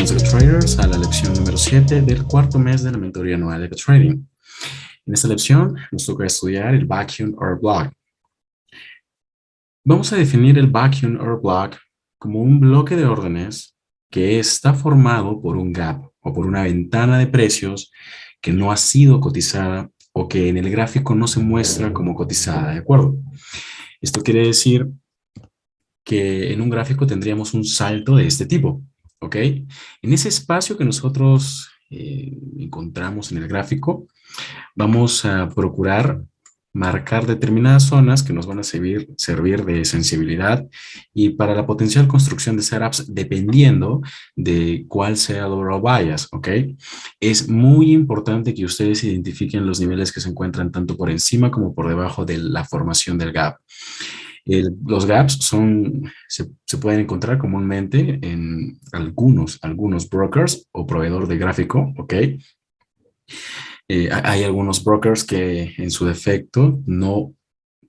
Bienvenidos EcoTraders a la lección número 7 del cuarto mes de la mentoría anual de EcoTrading. En esta lección nos toca estudiar el Vacuum or Block. Vamos a definir el Vacuum or Block como un bloque de órdenes que está formado por un gap o por una ventana de precios que no ha sido cotizada o que en el gráfico no se muestra como cotizada, ¿de acuerdo? Esto quiere decir que en un gráfico tendríamos un salto de este tipo, ¿ok? En ese espacio que nosotros encontramos en el gráfico, vamos a procurar marcar determinadas zonas que nos van a servir de sensibilidad y para la potencial construcción de setups dependiendo de cuál sea el overall bias, ¿ok? Es muy importante que ustedes identifiquen los niveles que se encuentran tanto por encima como por debajo de la formación del gap. Los gaps se pueden encontrar comúnmente en algunos brokers o proveedor de gráfico, ¿ok? Hay algunos brokers que en su defecto no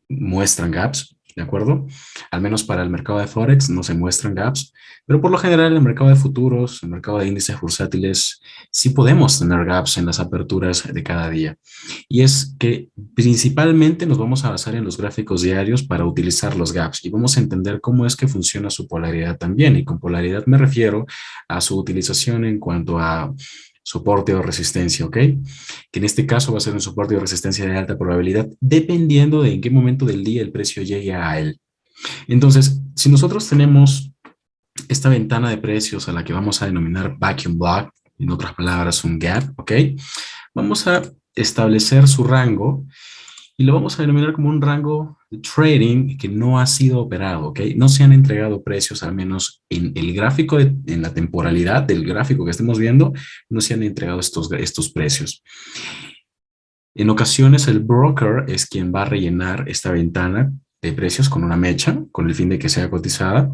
muestran gaps, ¿de acuerdo? Al menos para el mercado de Forex no se muestran gaps, pero por lo general en el mercado de futuros, en el mercado de índices bursátiles, sí podemos tener gaps en las aperturas de cada día. Y es que principalmente nos vamos a basar en los gráficos diarios para utilizar los gaps y vamos a entender cómo es que funciona su polaridad también. Y con polaridad me refiero a su utilización en cuanto a soporte o resistencia, ¿ok? Que en este caso va a ser un soporte o resistencia de alta probabilidad, dependiendo de en qué momento del día el precio llegue a él. Entonces, si nosotros tenemos esta ventana de precios a la que vamos a denominar vacuum block, en otras palabras, un gap, ¿ok? Vamos a establecer su rango y lo vamos a denominar como un rango de trading que no ha sido operado, ¿ok? No se han entregado precios, al menos en el gráfico, en la temporalidad del gráfico que estemos viendo, no se han entregado estos precios. En ocasiones el broker es quien va a rellenar esta ventana de precios con una mecha, con el fin de que sea cotizada.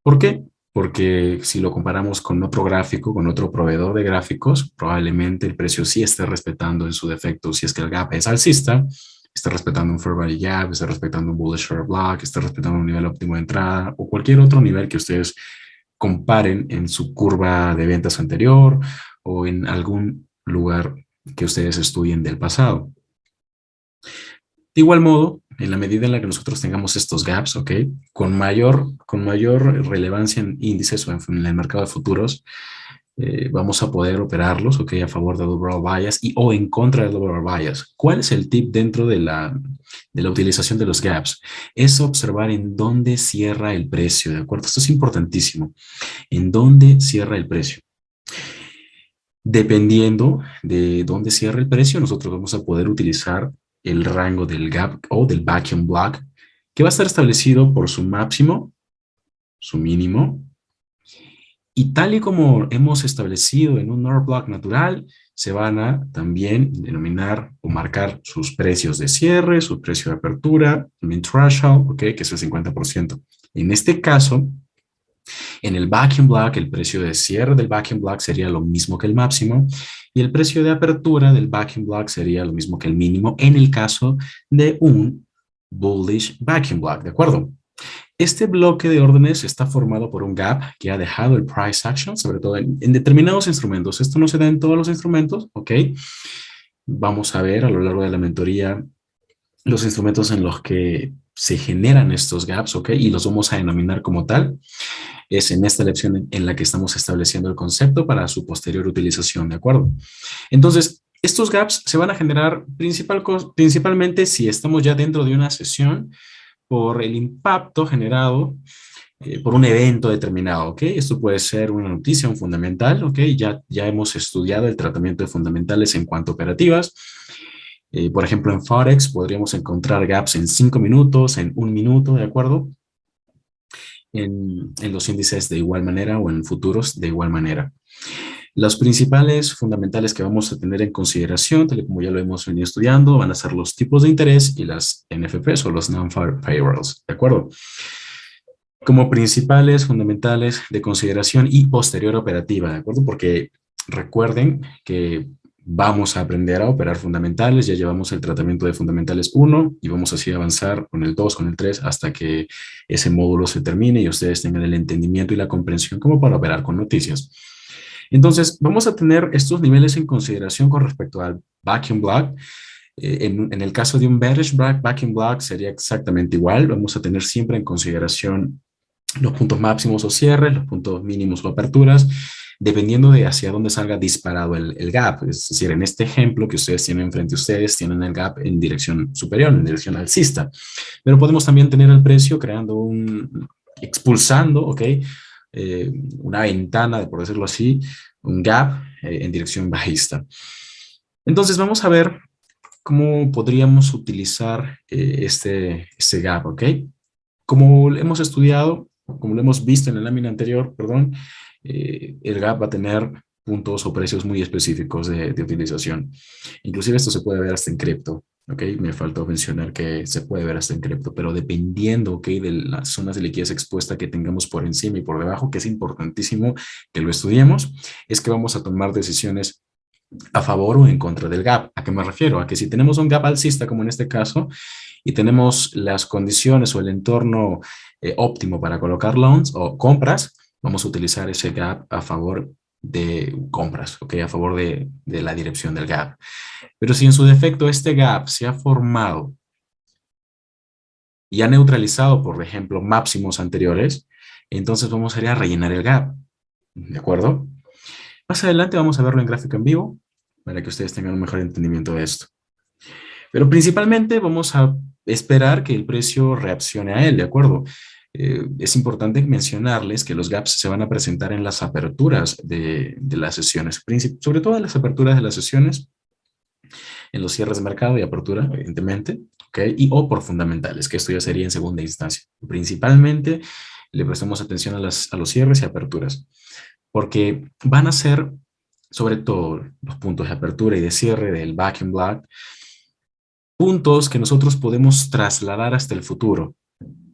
¿Por qué? Porque si lo comparamos con otro gráfico, con otro proveedor de gráficos, probablemente el precio sí esté respetando en su defecto, si es que el gap es alcista, está respetando un fair value gap, está respetando un bullish order block, está respetando un nivel óptimo de entrada o cualquier otro nivel que ustedes comparen en su curva de ventas anterior o en algún lugar que ustedes estudien del pasado. De igual modo, en la medida en la que nosotros tengamos estos gaps, ¿ok? Con mayor relevancia en índices o en el mercado de futuros, vamos a poder operarlos, ¿ok? A favor del overall bias o en contra del overall bias. ¿Cuál es el tip dentro de la utilización de los gaps? Es observar en dónde cierra el precio, ¿de acuerdo? Esto es importantísimo. ¿En dónde cierra el precio? Dependiendo de dónde cierre el precio, nosotros vamos a poder utilizar el rango del gap o del vacuum block, que va a estar establecido por su máximo, su mínimo, y tal y como hemos establecido en un order block natural, se van a también denominar o marcar sus precios de cierre, su precio de apertura, min threshold, okay, que es el 50%. En este caso, en el vacuum block, el precio de cierre del vacuum block sería lo mismo que el máximo y el precio de apertura del vacuum block sería lo mismo que el mínimo en el caso de un bullish vacuum block, ¿de acuerdo? Este bloque de órdenes está formado por un gap que ha dejado el price action, sobre todo en determinados instrumentos. Esto no se da en todos los instrumentos, ¿ok? Vamos a ver a lo largo de la mentoría los instrumentos en los que se generan estos gaps, ¿ok? Y los vamos a denominar como tal. Es en esta lección en la que estamos estableciendo el concepto para su posterior utilización, ¿de acuerdo? Entonces, estos gaps se van a generar principalmente si estamos ya dentro de una sesión por el impacto generado por un evento determinado, ¿ok? Esto puede ser una noticia, un fundamental, ¿ok? Ya hemos estudiado el tratamiento de fundamentales en cuanto a operativas. Por ejemplo, en Forex podríamos encontrar gaps en 5 minutos, en 1 minuto, ¿de acuerdo? En los índices de igual manera o en futuros de igual manera. Los principales fundamentales que vamos a tener en consideración, tal y como ya lo hemos venido estudiando, van a ser los tipos de interés y las NFPs o los non-farm payrolls, ¿de acuerdo? Como principales fundamentales de consideración y posterior operativa, ¿de acuerdo? Porque recuerden que vamos a aprender a operar fundamentales, ya llevamos el tratamiento de fundamentales 1 y vamos así a avanzar con el 2, con el 3, hasta que ese módulo se termine y ustedes tengan el entendimiento y la comprensión como para operar con noticias. Entonces, vamos a tener estos niveles en consideración con respecto al vacuum block. En el caso de un bearish vacuum block sería exactamente igual. Vamos a tener siempre en consideración los puntos máximos o cierres, los puntos mínimos o aperturas, dependiendo de hacia dónde salga disparado el gap. Es decir, en este ejemplo que ustedes tienen frente a ustedes, tienen el gap en dirección superior, en dirección alcista. Pero podemos también tener el precio creando expulsando, ¿ok? Una ventana, por decirlo así, un gap en dirección bajista. Entonces vamos a ver cómo podríamos utilizar este gap, ¿ok? Como lo hemos estudiado, como lo hemos visto en la lámina anterior, perdón, el gap va a tener puntos o precios muy específicos de utilización. Inclusive esto se puede ver hasta en cripto, ¿ok? Me faltó mencionar que se puede ver hasta en cripto, pero dependiendo, ¿ok? De las zonas de liquidez expuesta que tengamos por encima y por debajo, que es importantísimo que lo estudiemos, es que vamos a tomar decisiones a favor o en contra del gap. ¿A qué me refiero? A que si tenemos un gap alcista, como en este caso, y tenemos las condiciones o el entorno óptimo para colocar loans o compras, vamos a utilizar ese gap a favor de compras, ¿ok? A favor de la dirección del gap. Pero si en su defecto este gap se ha formado y ha neutralizado, por ejemplo, máximos anteriores, entonces vamos a ir a rellenar el gap, ¿de acuerdo? Más adelante vamos a verlo en gráfico en vivo para que ustedes tengan un mejor entendimiento de esto. Pero principalmente vamos a esperar que el precio reaccione a él, ¿de acuerdo? Es importante mencionarles que los gaps se van a presentar en las aperturas de las sesiones, sobre todo en las aperturas de las sesiones, en los cierres de mercado y apertura, evidentemente, ¿ok? Y o por fundamentales, que esto ya sería en segunda instancia. Principalmente le prestamos atención a los cierres y aperturas, porque van a ser, sobre todo, los puntos de apertura y de cierre del vacuum block, puntos que nosotros podemos trasladar hasta el futuro.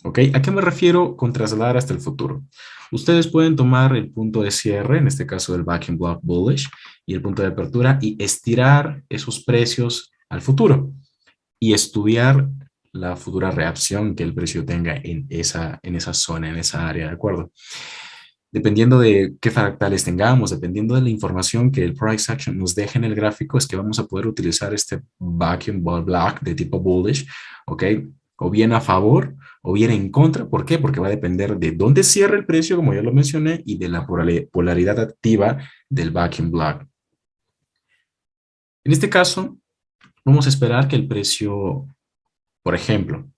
¿Ok? ¿A qué me refiero con trasladar hasta el futuro? Ustedes pueden tomar el punto de cierre, en este caso del vacuum block bullish, y el punto de apertura y estirar esos precios al futuro y estudiar la futura reacción que el precio tenga en esa zona, en esa área, ¿de acuerdo? Dependiendo de qué fractales tengamos, dependiendo de la información que el price action nos deje en el gráfico, es que vamos a poder utilizar este vacuum block de tipo bullish, ¿ok? O bien a favor o bien en contra. ¿Por qué? Porque va a depender de dónde cierre el precio, como ya lo mencioné, y de la polaridad activa del vacuum block. En este caso, vamos a esperar que el precio, por ejemplo,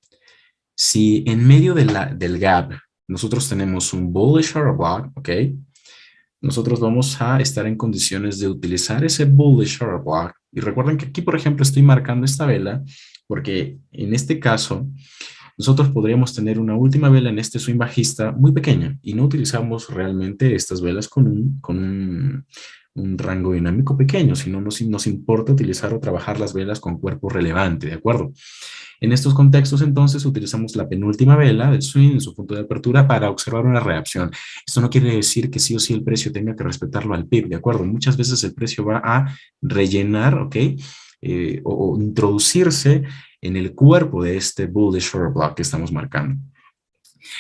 si en medio del gap nosotros tenemos un bullish order block, ¿ok? Nosotros vamos a estar en condiciones de utilizar ese bullish order block. Y recuerden que aquí, por ejemplo, estoy marcando esta vela porque en este caso nosotros podríamos tener una última vela en este swing bajista muy pequeña y no utilizamos realmente estas velas un rango dinámico pequeño, sino nos importa utilizar o trabajar las velas con cuerpo relevante, ¿de acuerdo? En estos contextos, entonces, utilizamos la penúltima vela del swing en su punto de apertura para observar una reacción. Esto no quiere decir que sí o sí el precio tenga que respetarlo al PIB, ¿de acuerdo? Muchas veces el precio va a rellenar, ¿ok? O introducirse en el cuerpo de este bullish order block que estamos marcando.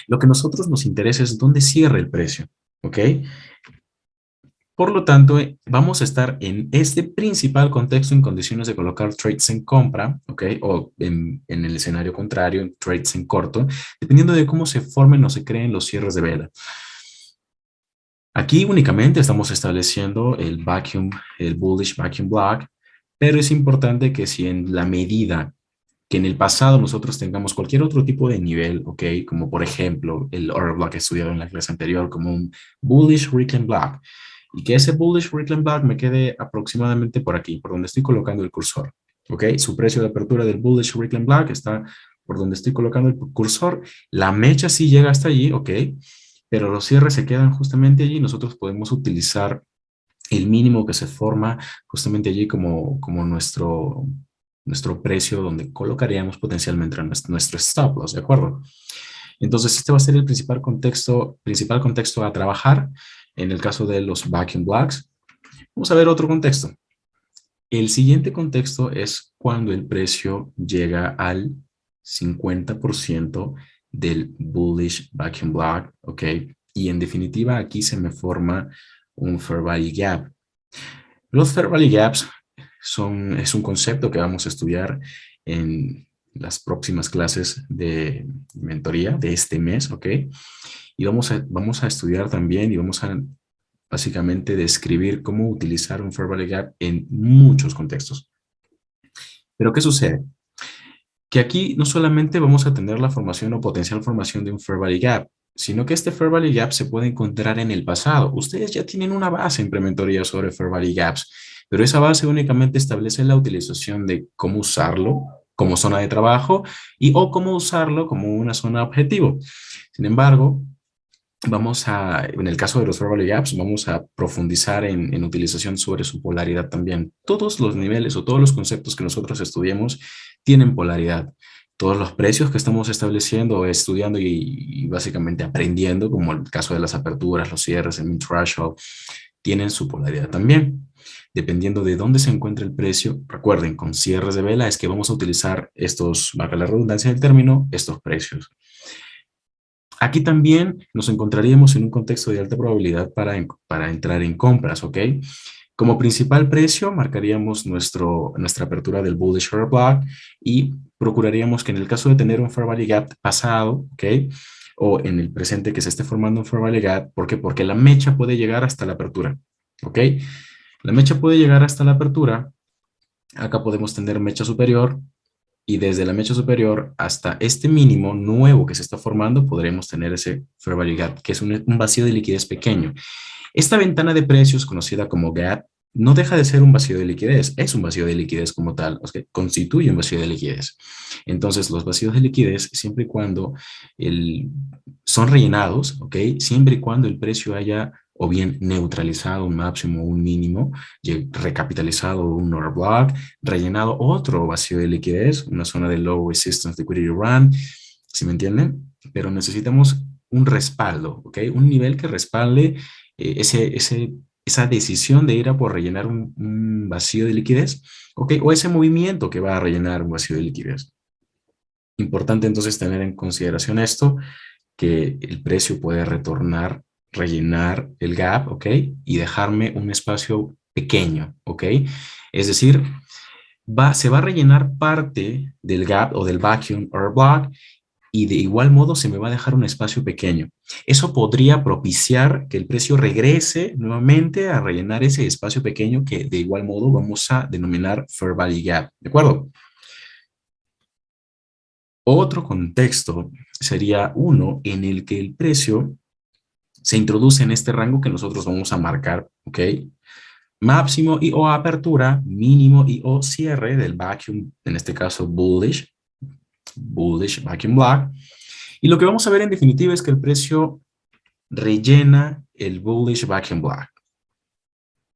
Lo que a nosotros nos interesa es dónde cierra el precio, ¿ok? Por lo tanto, vamos a estar en este principal contexto en condiciones de colocar trades en compra, ¿ok? O en el escenario contrario, en trades en corto, dependiendo de cómo se formen o se creen los cierres de vela. Aquí únicamente estamos estableciendo el bullish vacuum block, pero es importante que si en la medida que en el pasado nosotros tengamos cualquier otro tipo de nivel, ¿ok? Como por ejemplo el order block estudiado en la clase anterior, como un bullish reclaim block, y que ese bullish reclaim block me quede aproximadamente por aquí, por donde estoy colocando el cursor, ¿ok? Su precio de apertura del bullish reclaim block está por donde estoy colocando el cursor. La mecha sí llega hasta allí, ¿ok? Pero los cierres se quedan justamente allí. Nosotros podemos utilizar el mínimo que se forma justamente allí como nuestro precio donde colocaríamos potencialmente nuestro stop loss, ¿de acuerdo? Entonces, este va a ser el principal contexto a trabajar en el caso de los vacuum blocks. Vamos a ver otro contexto. El siguiente contexto es cuando el precio llega al 50% del bullish vacuum block, ¿ok? Y en definitiva aquí se me forma un Fair Value Gap. Los Fair Value Gaps es un concepto que vamos a estudiar en las próximas clases de mentoría de este mes, ¿ok? Y vamos a estudiar también y vamos a básicamente describir cómo utilizar un Fair Value Gap en muchos contextos. Pero ¿qué sucede? Que aquí no solamente vamos a tener la formación o potencial formación de un Fair Value Gap, sino que este Fair Value Gap se puede encontrar en el pasado. Ustedes ya tienen una base en prementoría sobre Fair Value Gaps, pero esa base únicamente establece la utilización de cómo usarlo como zona de trabajo y o cómo usarlo como una zona objetivo. Sin embargo, en el caso de los Fair Value Gaps, vamos a profundizar en utilización sobre su polaridad también. Todos los niveles o todos los conceptos que nosotros estudiemos tienen polaridad. Todos los precios que estamos estableciendo, estudiando y básicamente aprendiendo, como el caso de las aperturas, los cierres, el mid-threshold, tienen su polaridad también. Dependiendo de dónde se encuentre el precio, recuerden, con cierres de vela es que vamos a utilizar estos, valga la redundancia del término, estos precios. Aquí también nos encontraríamos en un contexto de alta probabilidad para entrar en compras, ¿ok? Como principal precio marcaríamos nuestra apertura del bullish order block y procuraríamos que en el caso de tener un Fair Value Gap pasado, ¿ok? O en el presente que se esté formando un Fair Value Gap, ¿por qué? Porque la mecha puede llegar hasta la apertura, ¿ok? La mecha puede llegar hasta la apertura. Acá podemos tener mecha superior y desde la mecha superior hasta este mínimo nuevo que se está formando, podremos tener ese Fair Value Gap, que es un vacío de liquidez pequeño. Esta ventana de precios, conocida como gap, no deja de ser un vacío de liquidez, es un vacío de liquidez como tal, o sea, constituye un vacío de liquidez. Entonces, los vacíos de liquidez, siempre y cuando son rellenados, ¿ok? Siempre y cuando el precio haya o bien neutralizado un máximo o un mínimo, recapitalizado un order block, rellenado otro vacío de liquidez, una zona de low resistance liquidity run, ¿sí me entienden? Pero necesitamos un respaldo, ¿ok? Un nivel que respalde esa decisión de ir a por rellenar un vacío de liquidez, ¿ok? O ese movimiento que va a rellenar un vacío de liquidez. Importante entonces tener en consideración esto, que el precio puede retornar, rellenar el gap, ¿ok? Y dejarme un espacio pequeño, ¿ok? Es decir, se va a rellenar parte del gap o del vacuum or block y de igual modo se me va a dejar un espacio pequeño. Eso podría propiciar que el precio regrese nuevamente a rellenar ese espacio pequeño que de igual modo vamos a denominar Fair Value Gap, ¿de acuerdo? Otro contexto sería uno en el que el precio se introduce en este rango que nosotros vamos a marcar, ¿ok? Máximo y o apertura, mínimo y o cierre del vacuum, en este caso bullish vacuum block. Y lo que vamos a ver en definitiva es que el precio rellena el bullish vacuum block.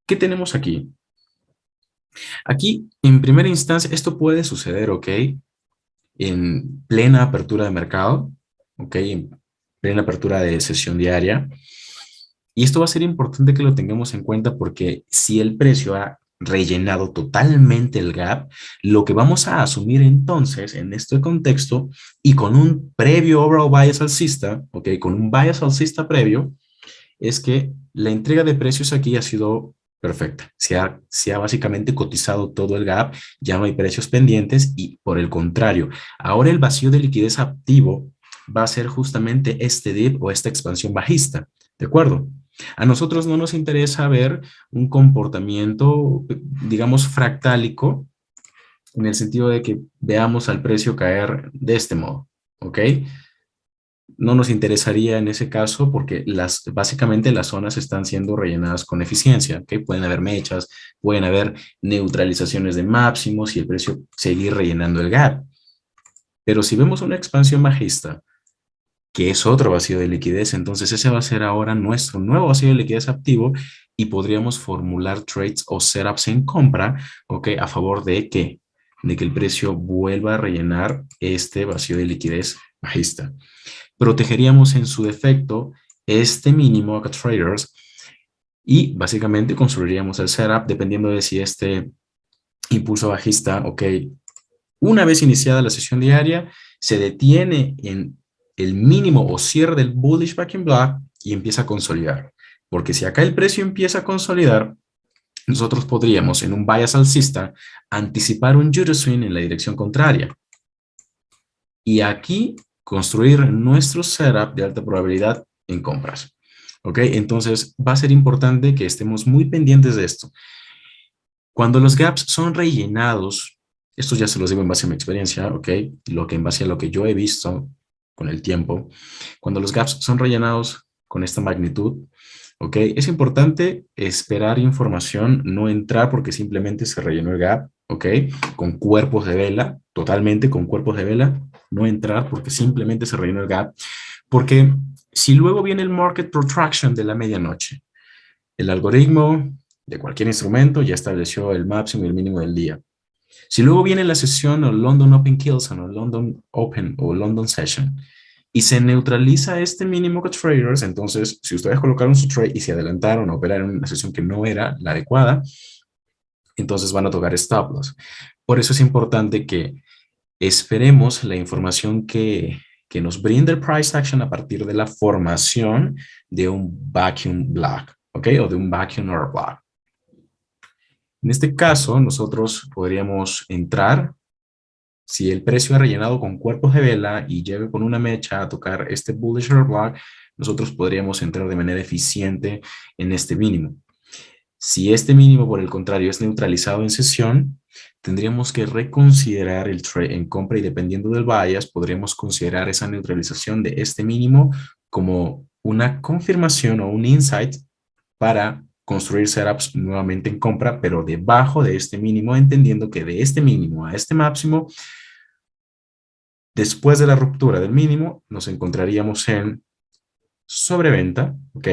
¿Qué tenemos aquí? Aquí, en primera instancia, esto puede suceder, ¿ok? En plena apertura de mercado, ¿ok? En plena apertura de sesión diaria. Y esto va a ser importante que lo tengamos en cuenta porque si el precio ha rellenado totalmente el gap, lo que vamos a asumir entonces en este contexto y con un previo overall bias alcista, ¿ok? Con un bias alcista previo, es que la entrega de precios aquí ha sido perfecta. Se ha básicamente cotizado todo el gap, ya no hay precios pendientes y por el contrario, ahora el vacío de liquidez activo va a ser justamente este dip o esta expansión bajista, ¿de acuerdo? A nosotros no nos interesa ver un comportamiento, digamos, fractálico, en el sentido de que veamos al precio caer de este modo, ¿ok? No nos interesaría en ese caso porque básicamente las zonas están siendo rellenadas con eficiencia, ¿ok? Pueden haber mechas, pueden haber neutralizaciones de máximos y el precio seguir rellenando el gap. Pero si vemos una expansión bajista, que es otro vacío de liquidez, entonces ese va a ser ahora nuestro nuevo vacío de liquidez activo y podríamos formular trades o setups en compra, ¿ok? A favor de que el precio vuelva a rellenar este vacío de liquidez bajista. Protegeríamos en su defecto este mínimo acá traders y básicamente construiríamos el setup dependiendo de si este impulso bajista, ok, una vez iniciada la sesión diaria, se detiene en el mínimo o cierre del bullish backing block y empieza a consolidar. Porque si acá el precio empieza a consolidar, nosotros podríamos en un bias alcista anticipar un Judo Swing en la dirección contraria. Y aquí construir nuestro setup de alta probabilidad en compras. ¿Ok? Entonces va a ser importante que estemos muy pendientes de esto. Cuando los gaps son rellenados, esto ya se los digo en base a mi experiencia, ¿ok? Lo que en base a lo que yo he visto con el tiempo, cuando los gaps son rellenados con esta magnitud, ¿ok? Es importante esperar información, no entrar porque simplemente se rellenó el gap, ¿ok? Con cuerpos de vela, totalmente con cuerpos de vela, no entrar porque simplemente se rellenó el gap, porque si luego viene el market protraction de la medianoche, el algoritmo de cualquier instrumento ya estableció el máximo y el mínimo del día. Si luego viene la sesión o London Open Kilson o London Open o London Session y se neutraliza este mínimo con traders, entonces si ustedes colocaron su trade y se adelantaron a operar en una sesión que no era la adecuada, entonces van a tocar stop loss. Por eso es importante que esperemos la información que nos brinda el price action a partir de la formación de un vacuum block, ¿ok? O de un vacuum order block. En este caso, nosotros podríamos entrar, si el precio ha rellenado con cuerpos de vela y llega con una mecha a tocar este bullish order block, nosotros podríamos entrar de manera eficiente en este mínimo. Si este mínimo, por el contrario, es neutralizado en sesión, tendríamos que reconsiderar el trade en compra y dependiendo del bias, podríamos considerar esa neutralización de este mínimo como una confirmación o un insight para construir setups nuevamente en compra, pero debajo de este mínimo, entendiendo que de este mínimo a este máximo, después de la ruptura del mínimo, nos encontraríamos en sobreventa, ¿ok?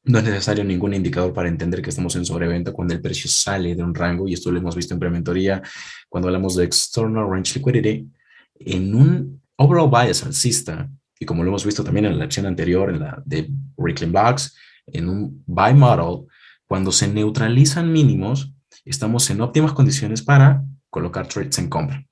No es necesario ningún indicador para entender que estamos en sobreventa cuando el precio sale de un rango, y esto lo hemos visto en prementoría cuando hablamos de external range liquidity, en un overall bias alcista, y como lo hemos visto también en la lección anterior, en la de Reclaim Blocks, en un buy model, cuando se neutralizan mínimos, estamos en óptimas condiciones para colocar trades en compra.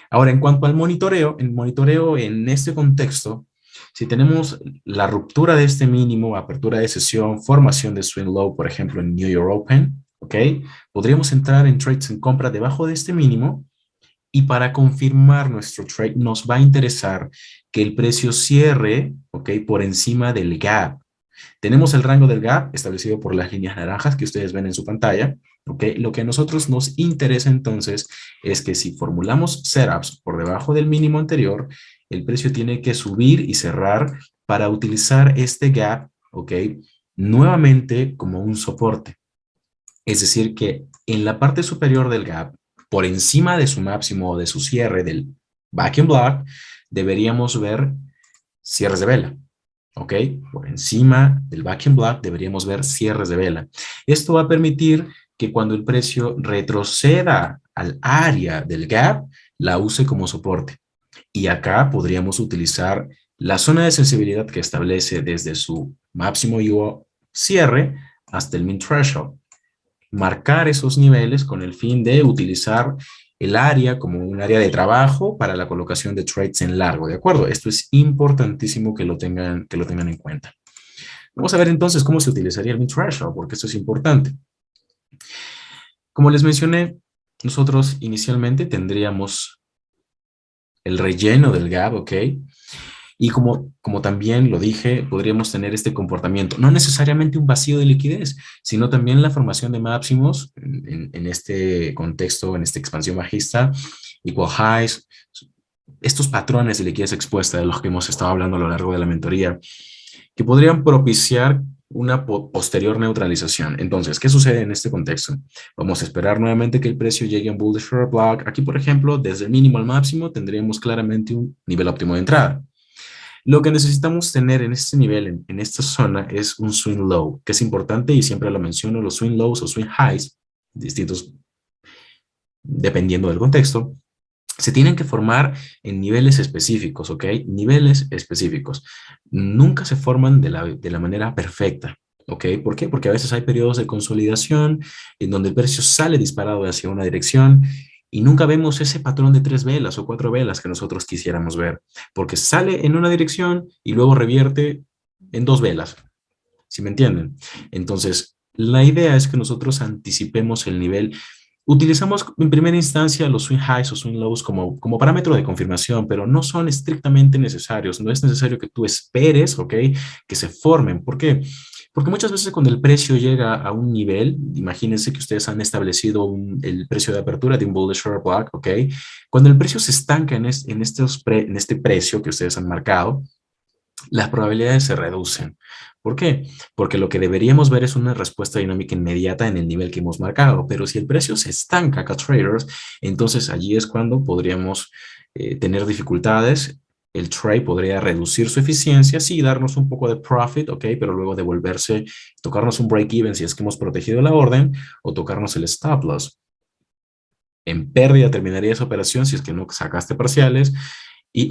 Ahora, en cuanto al monitoreo, el monitoreo en este contexto, si tenemos la ruptura de este mínimo, apertura de sesión, formación de swing low, por ejemplo, en New York Open, ¿ok? Podríamos entrar en trades en compra debajo de este mínimo y para confirmar nuestro trade nos va a interesar que el precio cierre, ¿ok? Por encima del gap. Tenemos el rango del gap establecido por las líneas naranjas que ustedes ven en su pantalla. ¿Okay? Lo que a nosotros nos interesa entonces es que si formulamos setups por debajo del mínimo anterior, el precio tiene que subir y cerrar para utilizar este gap, ¿ok? Nuevamente como un soporte. Es decir, que en la parte superior del gap, por encima de su máximo o de su cierre del vacuum block, deberíamos ver cierres de vela. ¿Ok? Por encima del vacuum block deberíamos ver cierres de vela. Esto va a permitir que cuando el precio retroceda al área del gap, la use como soporte. Y acá podríamos utilizar la zona de sensibilidad que establece desde su máximo IO cierre hasta el min threshold. Marcar esos niveles con el fin de utilizar el área como un área de trabajo para la colocación de trades en largo, ¿de acuerdo? Esto es importantísimo que lo tengan en cuenta. Vamos a ver entonces cómo se utilizaría el min threshold, porque esto es importante. Como les mencioné, nosotros inicialmente tendríamos el relleno del gap, ¿ok? Y como también lo dije, podríamos tener este comportamiento, no necesariamente un vacío de liquidez, sino también la formación de máximos en este contexto, en esta expansión bajista, equal highs, estos patrones de liquidez expuesta de los que hemos estado hablando a lo largo de la mentoría, que podrían propiciar una posterior neutralización. Entonces, ¿qué sucede en este contexto? Vamos a esperar nuevamente que el precio llegue a un bullish order block. Aquí, por ejemplo, desde el mínimo al máximo tendríamos claramente un nivel óptimo de entrada. Lo que necesitamos tener en este nivel, en esta zona, es un swing low, que es importante y siempre lo menciono, los swing lows o swing highs, distintos dependiendo del contexto, se tienen que formar en niveles específicos, ¿ok? Niveles específicos. Nunca se forman de la manera perfecta, ¿ok? ¿Por qué? Porque a veces hay periodos de consolidación en donde el precio sale disparado hacia una dirección y nunca vemos ese patrón de 3 velas o 4 velas que nosotros quisiéramos ver, porque sale en una dirección y luego revierte en 2 velas. ¿Sí me entienden? Entonces, la idea es que nosotros anticipemos el nivel. Utilizamos en primera instancia los swing highs o swing lows como parámetro de confirmación, pero no son estrictamente necesarios. No es necesario que tú esperes, ¿ok? Que se formen. ¿Por qué? Porque muchas veces cuando el precio llega a un nivel, imagínense que ustedes han establecido el precio de apertura de un bullish order block, ¿ok? Cuando el precio se estanca en este precio que ustedes han marcado, las probabilidades se reducen. ¿Por qué? Porque lo que deberíamos ver es una respuesta dinámica inmediata en el nivel que hemos marcado, pero si el precio se estanca acá, traders, entonces allí es cuando podríamos tener dificultades. El trade podría reducir su eficiencia, sí, darnos un poco de profit, ok, pero luego devolverse, tocarnos un break-even si es que hemos protegido la orden, o tocarnos el stop loss. En pérdida terminaría esa operación si es que no sacaste parciales,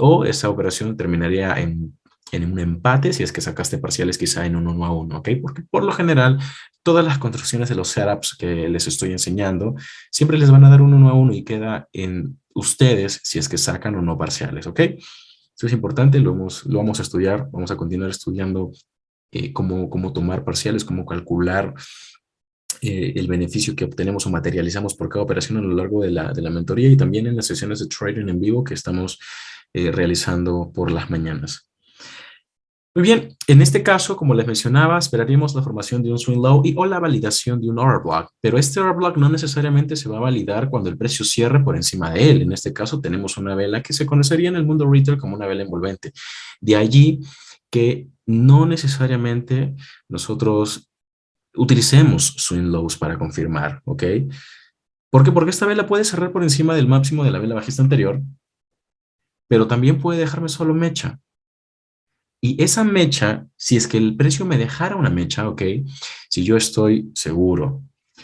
o esa operación terminaría en un empate si es que sacaste parciales quizá en un 1-1, ¿ok? Porque por lo general todas las construcciones de los setups que les estoy enseñando siempre les van a dar un 1-1 y queda en ustedes si es que sacan o no parciales, ¿ok? Eso es importante, lo vamos a estudiar, vamos a continuar estudiando cómo tomar parciales, cómo calcular el beneficio que obtenemos o materializamos por cada operación a lo largo de la mentoría y también en las sesiones de trading en vivo que estamos realizando por las mañanas. Muy bien, en este caso, como les mencionaba, esperaríamos la formación de un swing low o la validación de un order block, pero este order block no necesariamente se va a validar cuando el precio cierre por encima de él. En este caso tenemos una vela que se conocería en el mundo retail como una vela envolvente. De allí que no necesariamente nosotros utilicemos swing lows para confirmar, ¿ok? ¿Por qué? Porque esta vela puede cerrar por encima del máximo de la vela bajista anterior, pero también puede dejarme solo mecha. Y esa mecha, si es que el precio me dejara una mecha, ¿ok? Si yo estoy seguro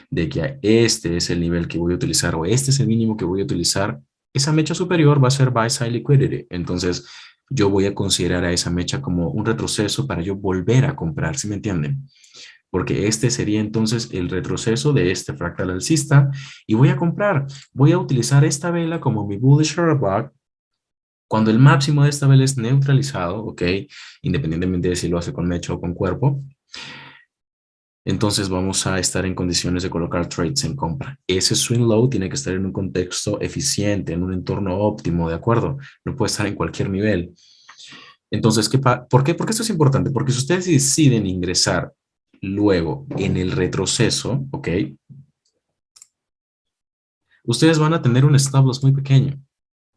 de que este es el nivel que voy a utilizar o este es el mínimo que voy a utilizar, esa mecha superior va a ser buy side liquidity. Entonces, yo voy a considerar a esa mecha como un retroceso para yo volver a comprar, ¿sí me entienden? Porque este sería entonces el retroceso de este fractal alcista y voy a comprar. Voy a utilizar esta vela como mi bullish order block cuando el máximo de esta vela es neutralizado, ¿ok? Independientemente de si lo hace con mecha o con cuerpo, entonces vamos a estar en condiciones de colocar trades en compra. Ese swing low tiene que estar en un contexto eficiente, en un entorno óptimo, ¿de acuerdo? No puede estar en cualquier nivel. Entonces, ¿por qué? Porque esto es importante, porque si ustedes deciden ingresar luego en el retroceso, ¿ok? Ustedes van a tener un stop loss muy pequeño.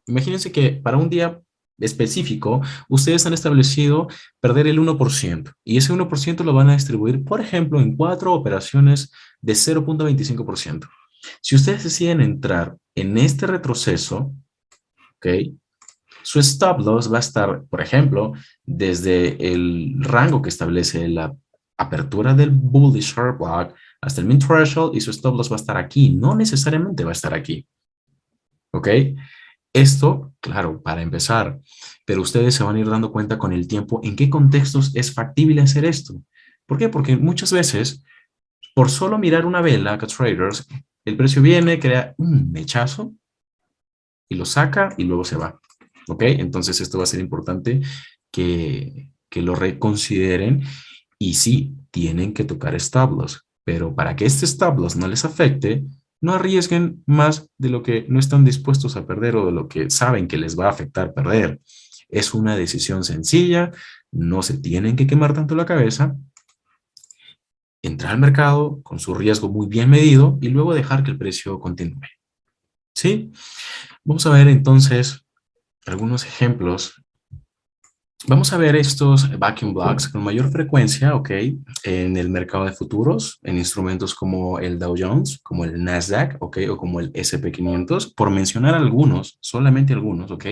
Imagínense que para un día específico, ustedes han establecido perder el 1% y ese 1% lo van a distribuir, por ejemplo, en 4 operaciones de 0,25%. Si ustedes deciden entrar en este retroceso, ¿ok? Su stop loss va a estar, por ejemplo, desde el rango que establece la apertura del bullish order block hasta el min threshold y su stop loss va a estar aquí, no necesariamente va a estar aquí, ¿ok? Esto, claro, para empezar, pero ustedes se van a ir dando cuenta con el tiempo en qué contextos es factible hacer esto. ¿Por qué? Porque muchas veces, por solo mirar una vela, acá traders, el precio viene, crea un mechazo y lo saca y luego se va. ¿Ok? Entonces esto va a ser importante que lo reconsideren y sí, tienen que tocar stop loss, pero para que este stop loss no les afecte, no arriesguen más de lo que no están dispuestos a perder o de lo que saben que les va a afectar perder. Es una decisión sencilla, no se tienen que quemar tanto la cabeza, entrar al mercado con su riesgo muy bien medido y luego dejar que el precio continúe. ¿Sí? Vamos a ver entonces algunos ejemplos. Vamos a ver estos vacuum blocks con mayor frecuencia, ¿ok? En el mercado de futuros, en instrumentos como el Dow Jones, como el Nasdaq, ¿ok? O como el S&P 500, por mencionar algunos, solamente algunos, ¿ok?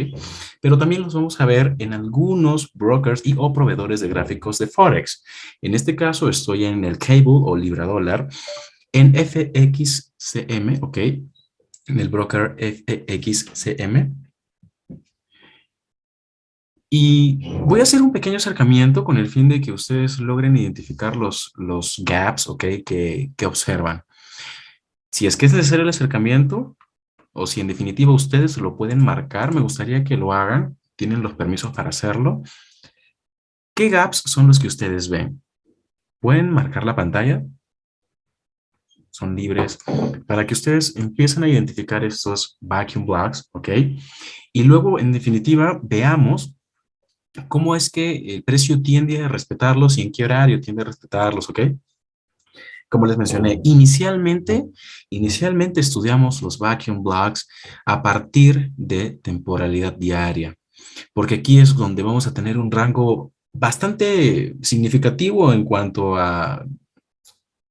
Pero también los vamos a ver en algunos brokers y o proveedores de gráficos de Forex. En este caso estoy en el Cable o Libra Dólar, en FXCM, ¿ok? En el broker FXCM. Y voy a hacer un pequeño acercamiento con el fin de que ustedes logren identificar los gaps, ¿ok? Que observan. Si es que es necesario el acercamiento, o si en definitiva ustedes lo pueden marcar, me gustaría que lo hagan. Tienen los permisos para hacerlo. ¿Qué gaps son los que ustedes ven? Pueden marcar la pantalla, son libres, para que ustedes empiecen a identificar estos vacuum blocks, ¿ok? Y luego, en definitiva, veamos cómo es que el precio tiende a respetarlos y en qué horario tiende a respetarlos, ¿ok? Como les mencioné, inicialmente estudiamos los vacuum blocks a partir de temporalidad diaria, porque aquí es donde vamos a tener un rango bastante significativo en cuanto a,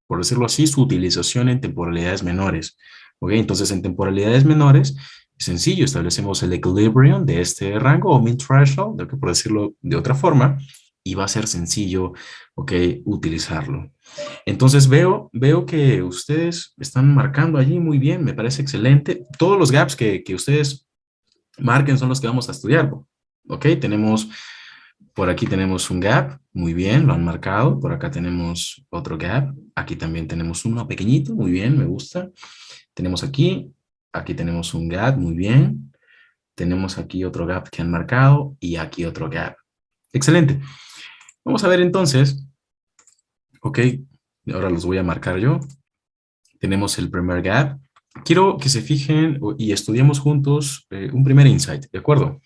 por decirlo así, su utilización en temporalidades menores. ¿Ok? Entonces, en temporalidades menores, sencillo, establecemos el equilibrium de este rango o mean threshold, por decirlo de otra forma, y va a ser sencillo, ¿ok? Utilizarlo. Entonces veo que ustedes están marcando allí muy bien, me parece excelente. Todos los gaps que ustedes marquen son los que vamos a estudiar, ¿ok? Por aquí tenemos un gap, muy bien, lo han marcado. Por acá tenemos otro gap. Aquí también tenemos uno pequeñito, muy bien, me gusta. Tenemos aquí tenemos un gap, muy bien. Tenemos aquí otro gap que han marcado y aquí otro gap. Excelente. Vamos a ver entonces, ok, ahora los voy a marcar yo. Tenemos el primer gap. Quiero que se fijen y estudiemos juntos un primer insight, ¿de acuerdo?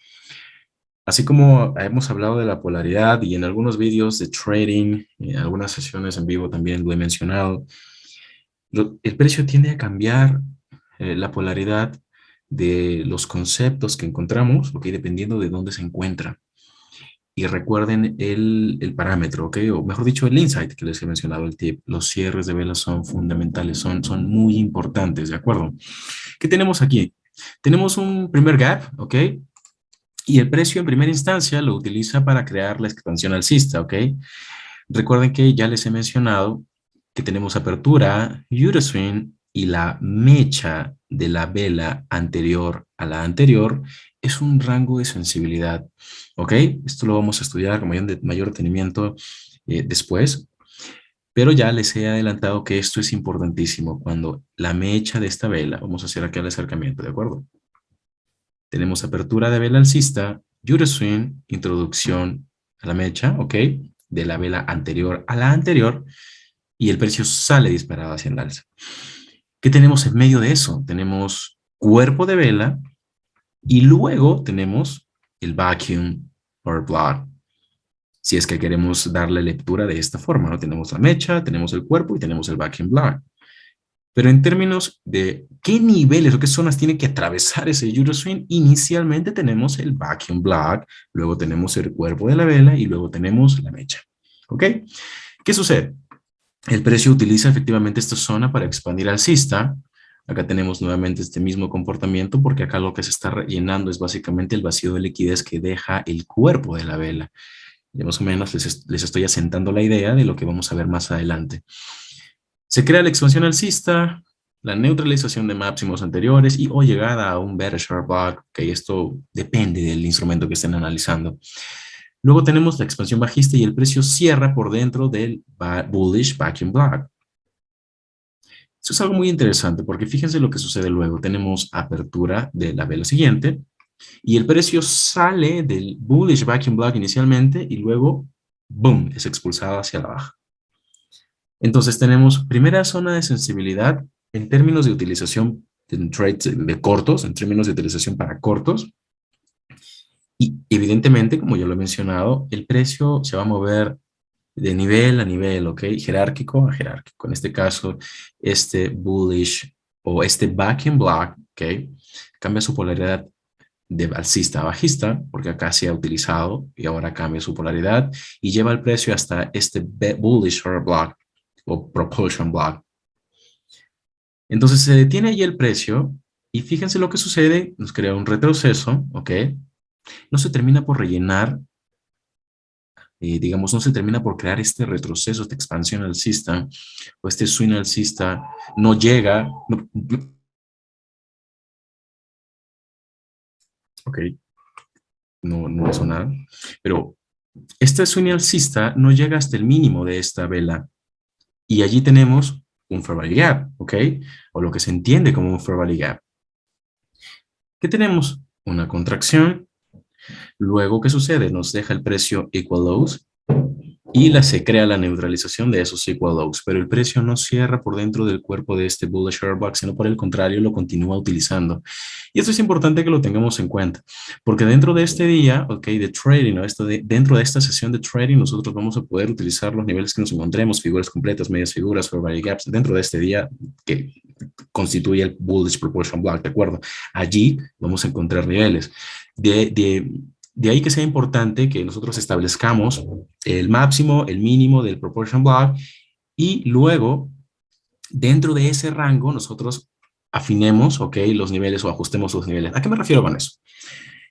Así como hemos hablado de la polaridad y en algunos vídeos de trading, en algunas sesiones en vivo también lo he mencionado, el precio tiende a cambiar la polaridad de los conceptos que encontramos, ¿ok? Dependiendo de dónde se encuentra. Y recuerden el parámetro, ¿ok? O mejor dicho, el insight que les he mencionado, el tip. Los cierres de velas son fundamentales, son muy importantes, ¿de acuerdo? ¿Qué tenemos aquí? Tenemos un primer gap, ¿ok? Y el precio en primera instancia lo utiliza para crear la expansión alcista, ¿ok? Recuerden que ya les he mencionado que tenemos apertura, Euroswing y la mecha de la vela anterior a la anterior es un rango de sensibilidad, ¿ok? Esto lo vamos a estudiar con mayor detenimiento después, pero ya les he adelantado que esto es importantísimo. Cuando la mecha de esta vela, vamos a hacer aquí el acercamiento, ¿de acuerdo? Tenemos apertura de vela alcista, Euroswing, introducción a la mecha, ¿ok? De la vela anterior a la anterior, y el precio sale disparado hacia el alza. ¿Qué tenemos en medio de eso? Tenemos cuerpo de vela y luego tenemos el vacuum or block. Si es que queremos darle lectura de esta forma, ¿no? Tenemos la mecha, tenemos el cuerpo y tenemos el vacuum block. Pero en términos de qué niveles o qué zonas tiene que atravesar ese Euroswing, inicialmente tenemos el vacuum block, luego tenemos el cuerpo de la vela y luego tenemos la mecha. ¿Ok? ¿Qué sucede? El precio utiliza efectivamente esta zona para expandir alcista. Acá tenemos nuevamente este mismo comportamiento porque acá lo que se está rellenando es básicamente el vacío de liquidez que deja el cuerpo de la vela. Ya más o menos les estoy asentando la idea de lo que vamos a ver más adelante. Se crea la expansión alcista, la neutralización de máximos anteriores y o llegada a un bearish sharp block, que esto depende del instrumento que estén analizando. Luego tenemos la expansión bajista y el precio cierra por dentro del bullish vacuum block. Eso es algo muy interesante porque fíjense lo que sucede luego. Tenemos apertura de la vela siguiente y el precio sale del bullish vacuum block inicialmente y luego, boom, es expulsado hacia la baja. Entonces tenemos primera zona de sensibilidad en términos de utilización en trades de cortos, en términos de utilización para cortos. Y evidentemente, como ya lo he mencionado, el precio se va a mover de nivel a nivel, ¿ok? Jerárquico a jerárquico. En este caso, este bullish o este backing block, ¿ok? Cambia su polaridad de alcista a bajista, porque acá se ha utilizado y ahora cambia su polaridad y lleva el precio hasta este bullish block o propulsion block. Entonces se detiene ahí el precio y fíjense lo que sucede, nos crea un retroceso, ¿ok? No se termina por rellenar, digamos, no se termina por crear este retroceso, esta expansión alcista o este swing alcista, no llega, ok, no pasó nada, pero este swing alcista no llega hasta el mínimo de esta vela y allí tenemos un fair value gap, ¿ok? O lo que se entiende como un fair value gap. ¿Qué tenemos? Una contracción. Luego, ¿qué sucede? Nos deja el precio equal lows y se crea la neutralización de esos equal lows, pero el precio no cierra por dentro del cuerpo de este bullish order block, sino por el contrario lo continúa utilizando. Y esto es importante que lo tengamos en cuenta, porque dentro de este día, ok, de trading, ¿no? Dentro de esta sesión de trading, nosotros vamos a poder utilizar los niveles que nos encontremos, figuras completas, medias figuras, fair value gaps, dentro de este día que constituye el bullish proportion block, ¿de acuerdo? Allí vamos a encontrar niveles. De ahí que sea importante que nosotros establezcamos el máximo, el mínimo del proportion block y luego dentro de ese rango nosotros afinemos, ok, los niveles o ajustemos los niveles. ¿A qué me refiero con eso?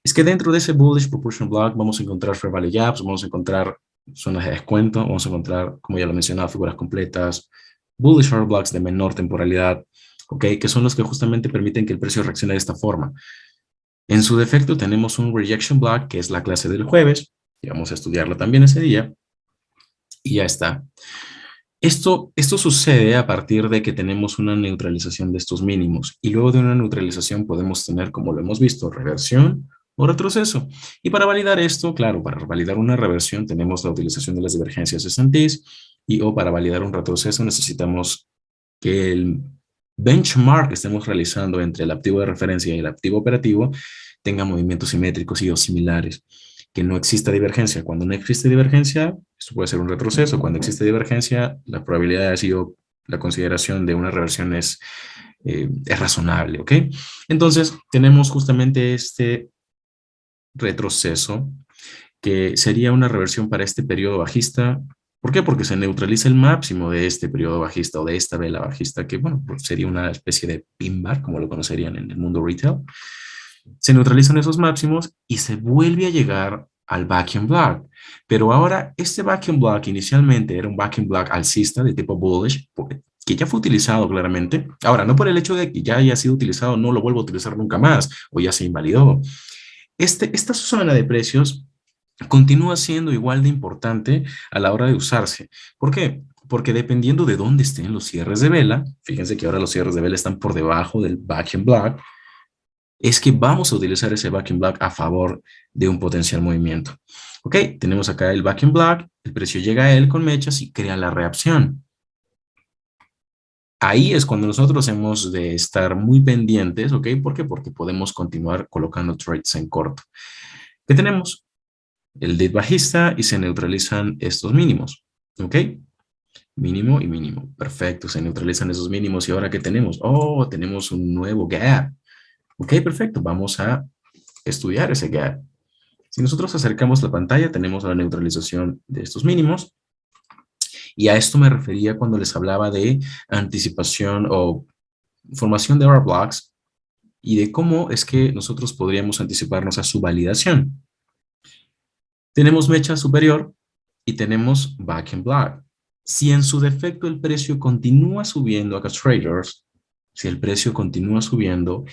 Es que dentro de ese bullish proportion block vamos a encontrar fair value gaps, vamos a encontrar zonas de descuento, vamos a encontrar, como ya lo mencionaba, figuras completas, bullish order blocks de menor temporalidad, ok, que son los que justamente permiten que el precio reaccione de esta forma. En su defecto tenemos un rejection block, que es la clase del jueves, y vamos a estudiarla también ese día, y ya está. Esto sucede a partir de que tenemos una neutralización de estos mínimos, y luego de una neutralización podemos tener, como lo hemos visto, reversión o retroceso. Y para validar esto, claro, para validar una reversión tenemos la utilización de las divergencias S&Ps, y o para validar un retroceso necesitamos que el benchmark que estemos realizando entre el activo de referencia y el activo operativo tenga movimientos simétricos y o similares, que no exista divergencia. Cuando no existe divergencia, esto puede ser un retroceso. Cuando existe divergencia, la probabilidad de sido la consideración de una reversión es razonable, ¿ok? Entonces, tenemos justamente este retroceso que sería una reversión para este periodo bajista. ¿Por qué? Porque se neutraliza el máximo de este periodo bajista o de esta vela bajista, que bueno, pues sería una especie de pin bar, como lo conocerían en el mundo retail. Se neutralizan esos máximos y se vuelve a llegar al backing block. Pero ahora este backing block inicialmente era un backing block alcista de tipo bullish, que ya fue utilizado claramente. Ahora, no por el hecho de que ya haya sido utilizado, no lo vuelvo a utilizar nunca más o ya se invalidó. Esta zona de precios continúa siendo igual de importante a la hora de usarse. ¿Por qué? Porque dependiendo de dónde estén los cierres de vela, fíjense que ahora los cierres de vela están por debajo del backing block, es que vamos a utilizar ese backing block a favor de un potencial movimiento. Ok, tenemos acá el backing block, el precio llega a él con mechas y crea la reacción. Ahí es cuando nosotros hemos de estar muy pendientes, ¿ok? ¿Por qué? Porque podemos continuar colocando trades en corto. ¿Qué tenemos? El dip bajista y se neutralizan estos mínimos, ¿ok? Mínimo y mínimo. Perfecto, se neutralizan esos mínimos. ¿Y ahora qué tenemos? Oh, tenemos un nuevo gap. Ok, perfecto. Vamos a estudiar ese gap. Si nosotros acercamos la pantalla, tenemos la neutralización de estos mínimos. Y a esto me refería cuando les hablaba de anticipación o formación de order blocks y de cómo es que nosotros podríamos anticiparnos a su validación. Tenemos mecha superior y tenemos backing block. Si en su defecto el precio continúa subiendo acá traders, si el precio continúa subiendo,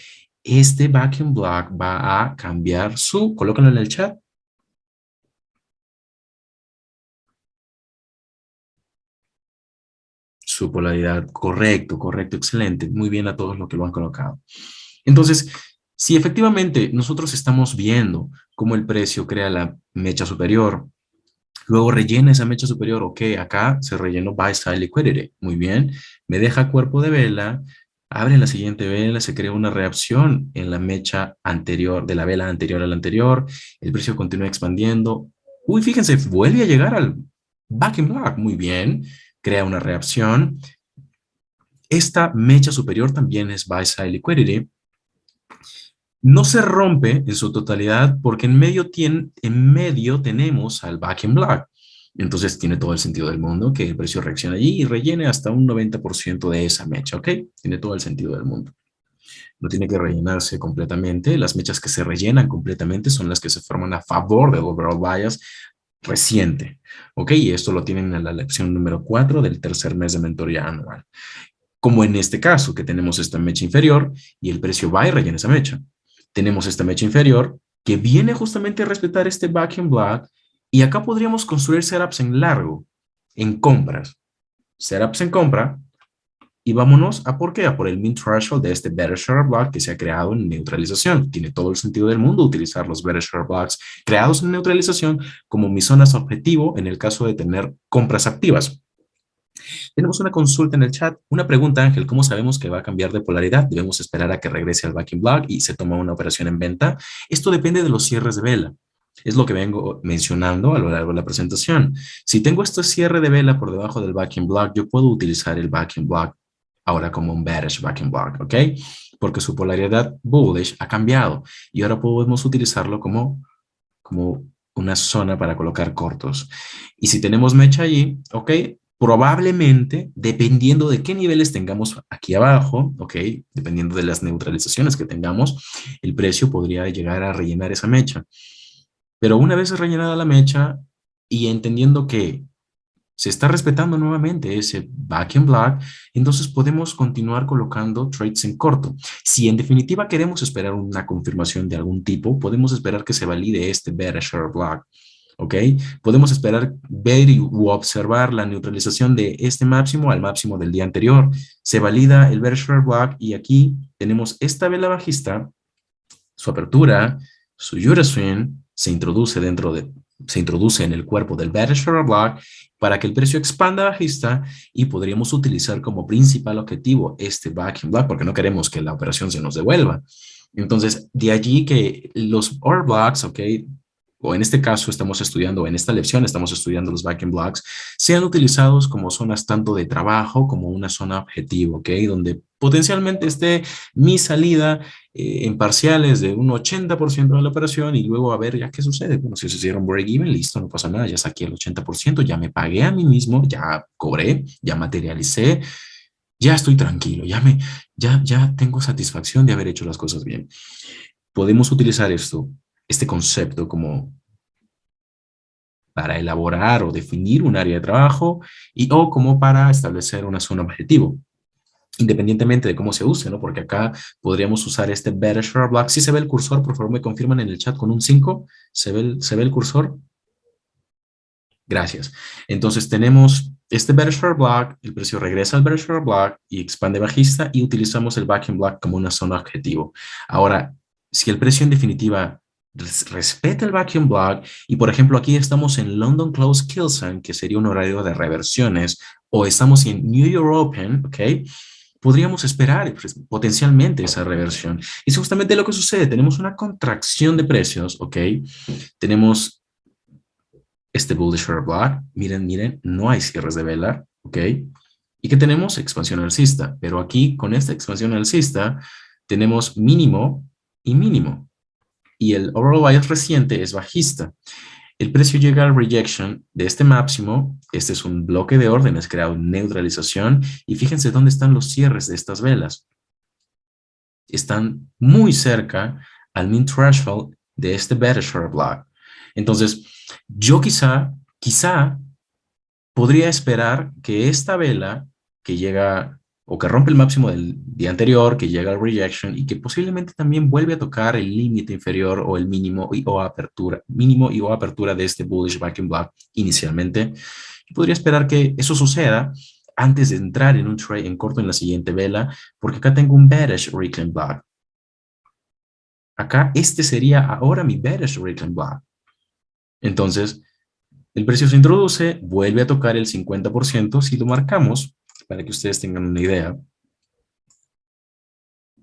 este backing block va a cambiar colócanlo en el chat, su polaridad. Correcto, correcto, excelente. Muy bien a todos los que lo han colocado. Entonces, si efectivamente nosotros estamos viendo cómo el precio crea la mecha superior, luego rellena esa mecha superior, ok, acá se rellenó buy side liquidity, muy bien, me deja cuerpo de vela, abre la siguiente vela, se crea una reacción en la mecha anterior, de la vela anterior a la anterior, el precio continúa expandiendo, uy, fíjense, vuelve a llegar al back in black, muy bien, crea una reacción, esta mecha superior también es buy side liquidity, no se rompe en su totalidad porque en medio tenemos al backing block. Entonces tiene todo el sentido del mundo que el precio reaccione allí y rellene hasta un 90% de esa mecha, ¿ok? Tiene todo el sentido del mundo. No tiene que rellenarse completamente. Las mechas que se rellenan completamente son las que se forman a favor del overall bias reciente, ¿ok? Y esto lo tienen en la lección número 4 del tercer mes de mentoría anual. Como en este caso, que tenemos esta mecha inferior y el precio va y rellena esa mecha. Tenemos esta mecha inferior que viene justamente a respetar este backing block y acá podríamos construir setups en largo, en compras. Setups en compra, Y vámonos a por qué, a por el mean threshold de este better share block que se ha creado en neutralización. Tiene todo el sentido del mundo utilizar los better share blocks creados en neutralización como mis zonas objetivo en el caso de tener compras activas. Tenemos una consulta en el chat. Una pregunta, Ángel. ¿Cómo sabemos que va a cambiar de polaridad? ¿Debemos esperar a que regrese al backing block y se toma una operación en venta? Esto depende de los cierres de vela. Es lo que vengo mencionando a lo largo de la presentación. Si tengo este cierre de vela por debajo del backing block, yo puedo utilizar el backing block ahora como un bearish backing block, ¿ok? Porque su polaridad bullish ha cambiado y ahora podemos utilizarlo como una zona para colocar cortos. Y si tenemos mecha allí, ¿ok? Probablemente, dependiendo de qué niveles tengamos aquí abajo, ¿ok? Dependiendo de las neutralizaciones que tengamos, el precio podría llegar a rellenar esa mecha. Pero una vez rellenada la mecha y entendiendo que se está respetando nuevamente ese back and block, entonces podemos continuar colocando trades en corto. Si en definitiva queremos esperar una confirmación de algún tipo, podemos esperar que se valide este bearish block. ¿Ok? Podemos esperar ver u observar la neutralización de este máximo al máximo del día anterior. Se valida el bearish block y aquí tenemos esta vela bajista, su apertura, su Euroswing, se introduce en el cuerpo del bearish block para que el precio expanda bajista y podríamos utilizar como principal objetivo este backing block porque no queremos que la operación se nos devuelva. Entonces, de allí que los order blocks, ¿ok? O en este caso estamos estudiando, en esta lección estamos estudiando los backing blocks, sean utilizados como zonas tanto de trabajo como una zona objetivo, ¿ok? Donde potencialmente esté mi salida en parciales de un 80% de la operación y luego a ver ya qué sucede. Bueno, si se hicieron break-even, listo, no pasa nada, ya saqué el 80%, ya me pagué a mí mismo, ya cobré, ya materialicé, ya estoy tranquilo, ya tengo satisfacción de haber hecho las cosas bien. Podemos utilizar este concepto como para elaborar o definir un área de trabajo o como para establecer una zona objetivo, independientemente de cómo se use, ¿no? Porque acá podríamos usar este better share block. Si se ve el cursor, por favor me confirman en el chat con un 5. ¿Se ve el cursor? Gracias. Entonces tenemos este better share block, el precio regresa al better share block y expande bajista y utilizamos el backing block como una zona objetivo. Ahora, si el precio en definitiva respeta el backing block y por ejemplo aquí estamos en London Close Kill Zone, que sería un horario de reversiones, o estamos en New York Open, ¿ok? Podríamos esperar pues, potencialmente esa reversión. Y es justamente lo que sucede. Tenemos una contracción de precios, ¿ok? Tenemos este bullish block, miren, no hay cierres de vela, ¿ok? ¿Y qué tenemos? Expansión alcista, pero aquí con esta expansión alcista tenemos mínimo y mínimo, y el overall bias reciente es bajista. El precio llega al rejection de este máximo, este es un bloque de órdenes creado en neutralización, y fíjense dónde están los cierres de estas velas. Están muy cerca al mean threshold de este better short block. Entonces, yo quizá podría esperar que esta vela que llega o que rompe el máximo del día anterior, que llega al rejection y que posiblemente también vuelve a tocar el límite inferior o el mínimo o apertura de este bullish backing block inicialmente. Podría esperar que eso suceda antes de entrar en un trade en corto en la siguiente vela, porque acá tengo un bearish reclaim block. Acá este sería ahora mi bearish reclaim block. Entonces, el precio se introduce, vuelve a tocar el 50%. Si lo marcamos, para que ustedes tengan una idea,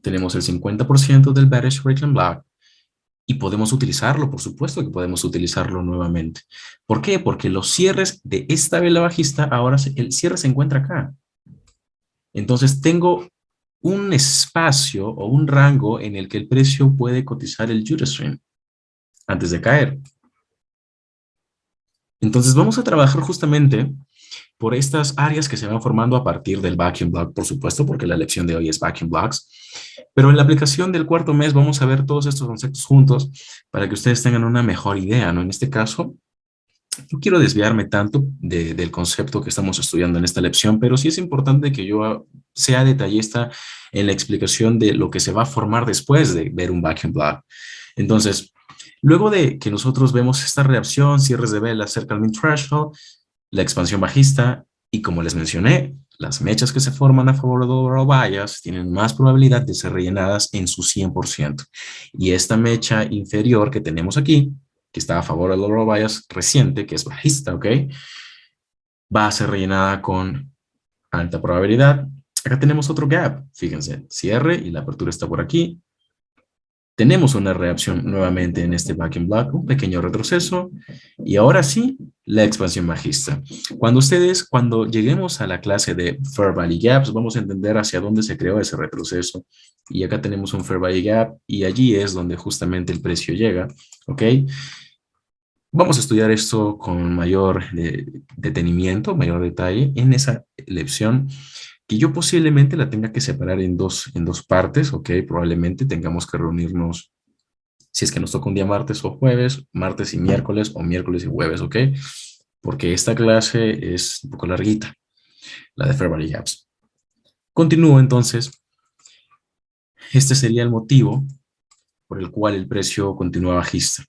tenemos el 50% del bearish reclaim block y podemos utilizarlo, por supuesto que podemos utilizarlo nuevamente. ¿Por qué? Porque los cierres de esta vela bajista, ahora el cierre se encuentra acá. Entonces tengo un espacio o un rango en el que el precio puede cotizar el Eurostream antes de caer. Entonces vamos a trabajar justamente por estas áreas que se van formando a partir del backing block, por supuesto, porque la lección de hoy es backing blocks. Pero en la aplicación del cuarto mes vamos a ver todos estos conceptos juntos para que ustedes tengan una mejor idea, ¿no? En este caso, no quiero desviarme tanto del concepto que estamos estudiando en esta lección, pero sí es importante que yo sea detallista en la explicación de lo que se va a formar después de ver un backing block. Entonces, luego de que nosotros vemos esta reacción, cierres de vela cerca al mean threshold, la expansión bajista, Y como les mencioné, las mechas que se forman a favor de overall bias tienen más probabilidad de ser rellenadas en su 100%. Y esta mecha inferior que tenemos aquí, que está a favor del overall bias reciente, que es bajista, ¿ok? Va a ser rellenada con alta probabilidad. Acá tenemos otro gap, fíjense, cierre y la apertura está por aquí. Tenemos una reacción nuevamente en este backing block, un pequeño retroceso, y ahora sí, la expansión bajista. Cuando lleguemos a la clase de Fair Value Gaps, vamos a entender hacia dónde se creó ese retroceso. Y acá tenemos un Fair Value Gap, y allí es donde justamente el precio llega, ¿ok? Vamos a estudiar esto con mayor detenimiento, mayor detalle en esa lección que yo posiblemente la tenga que separar en dos partes, ¿ok? Probablemente tengamos que reunirnos, si es que nos toca un día martes o jueves, martes y miércoles o miércoles y jueves, ¿ok? Porque esta clase es un poco larguita, la de Fair Value Gaps. Continúo entonces. Este sería el motivo por el cual el precio continúa bajista.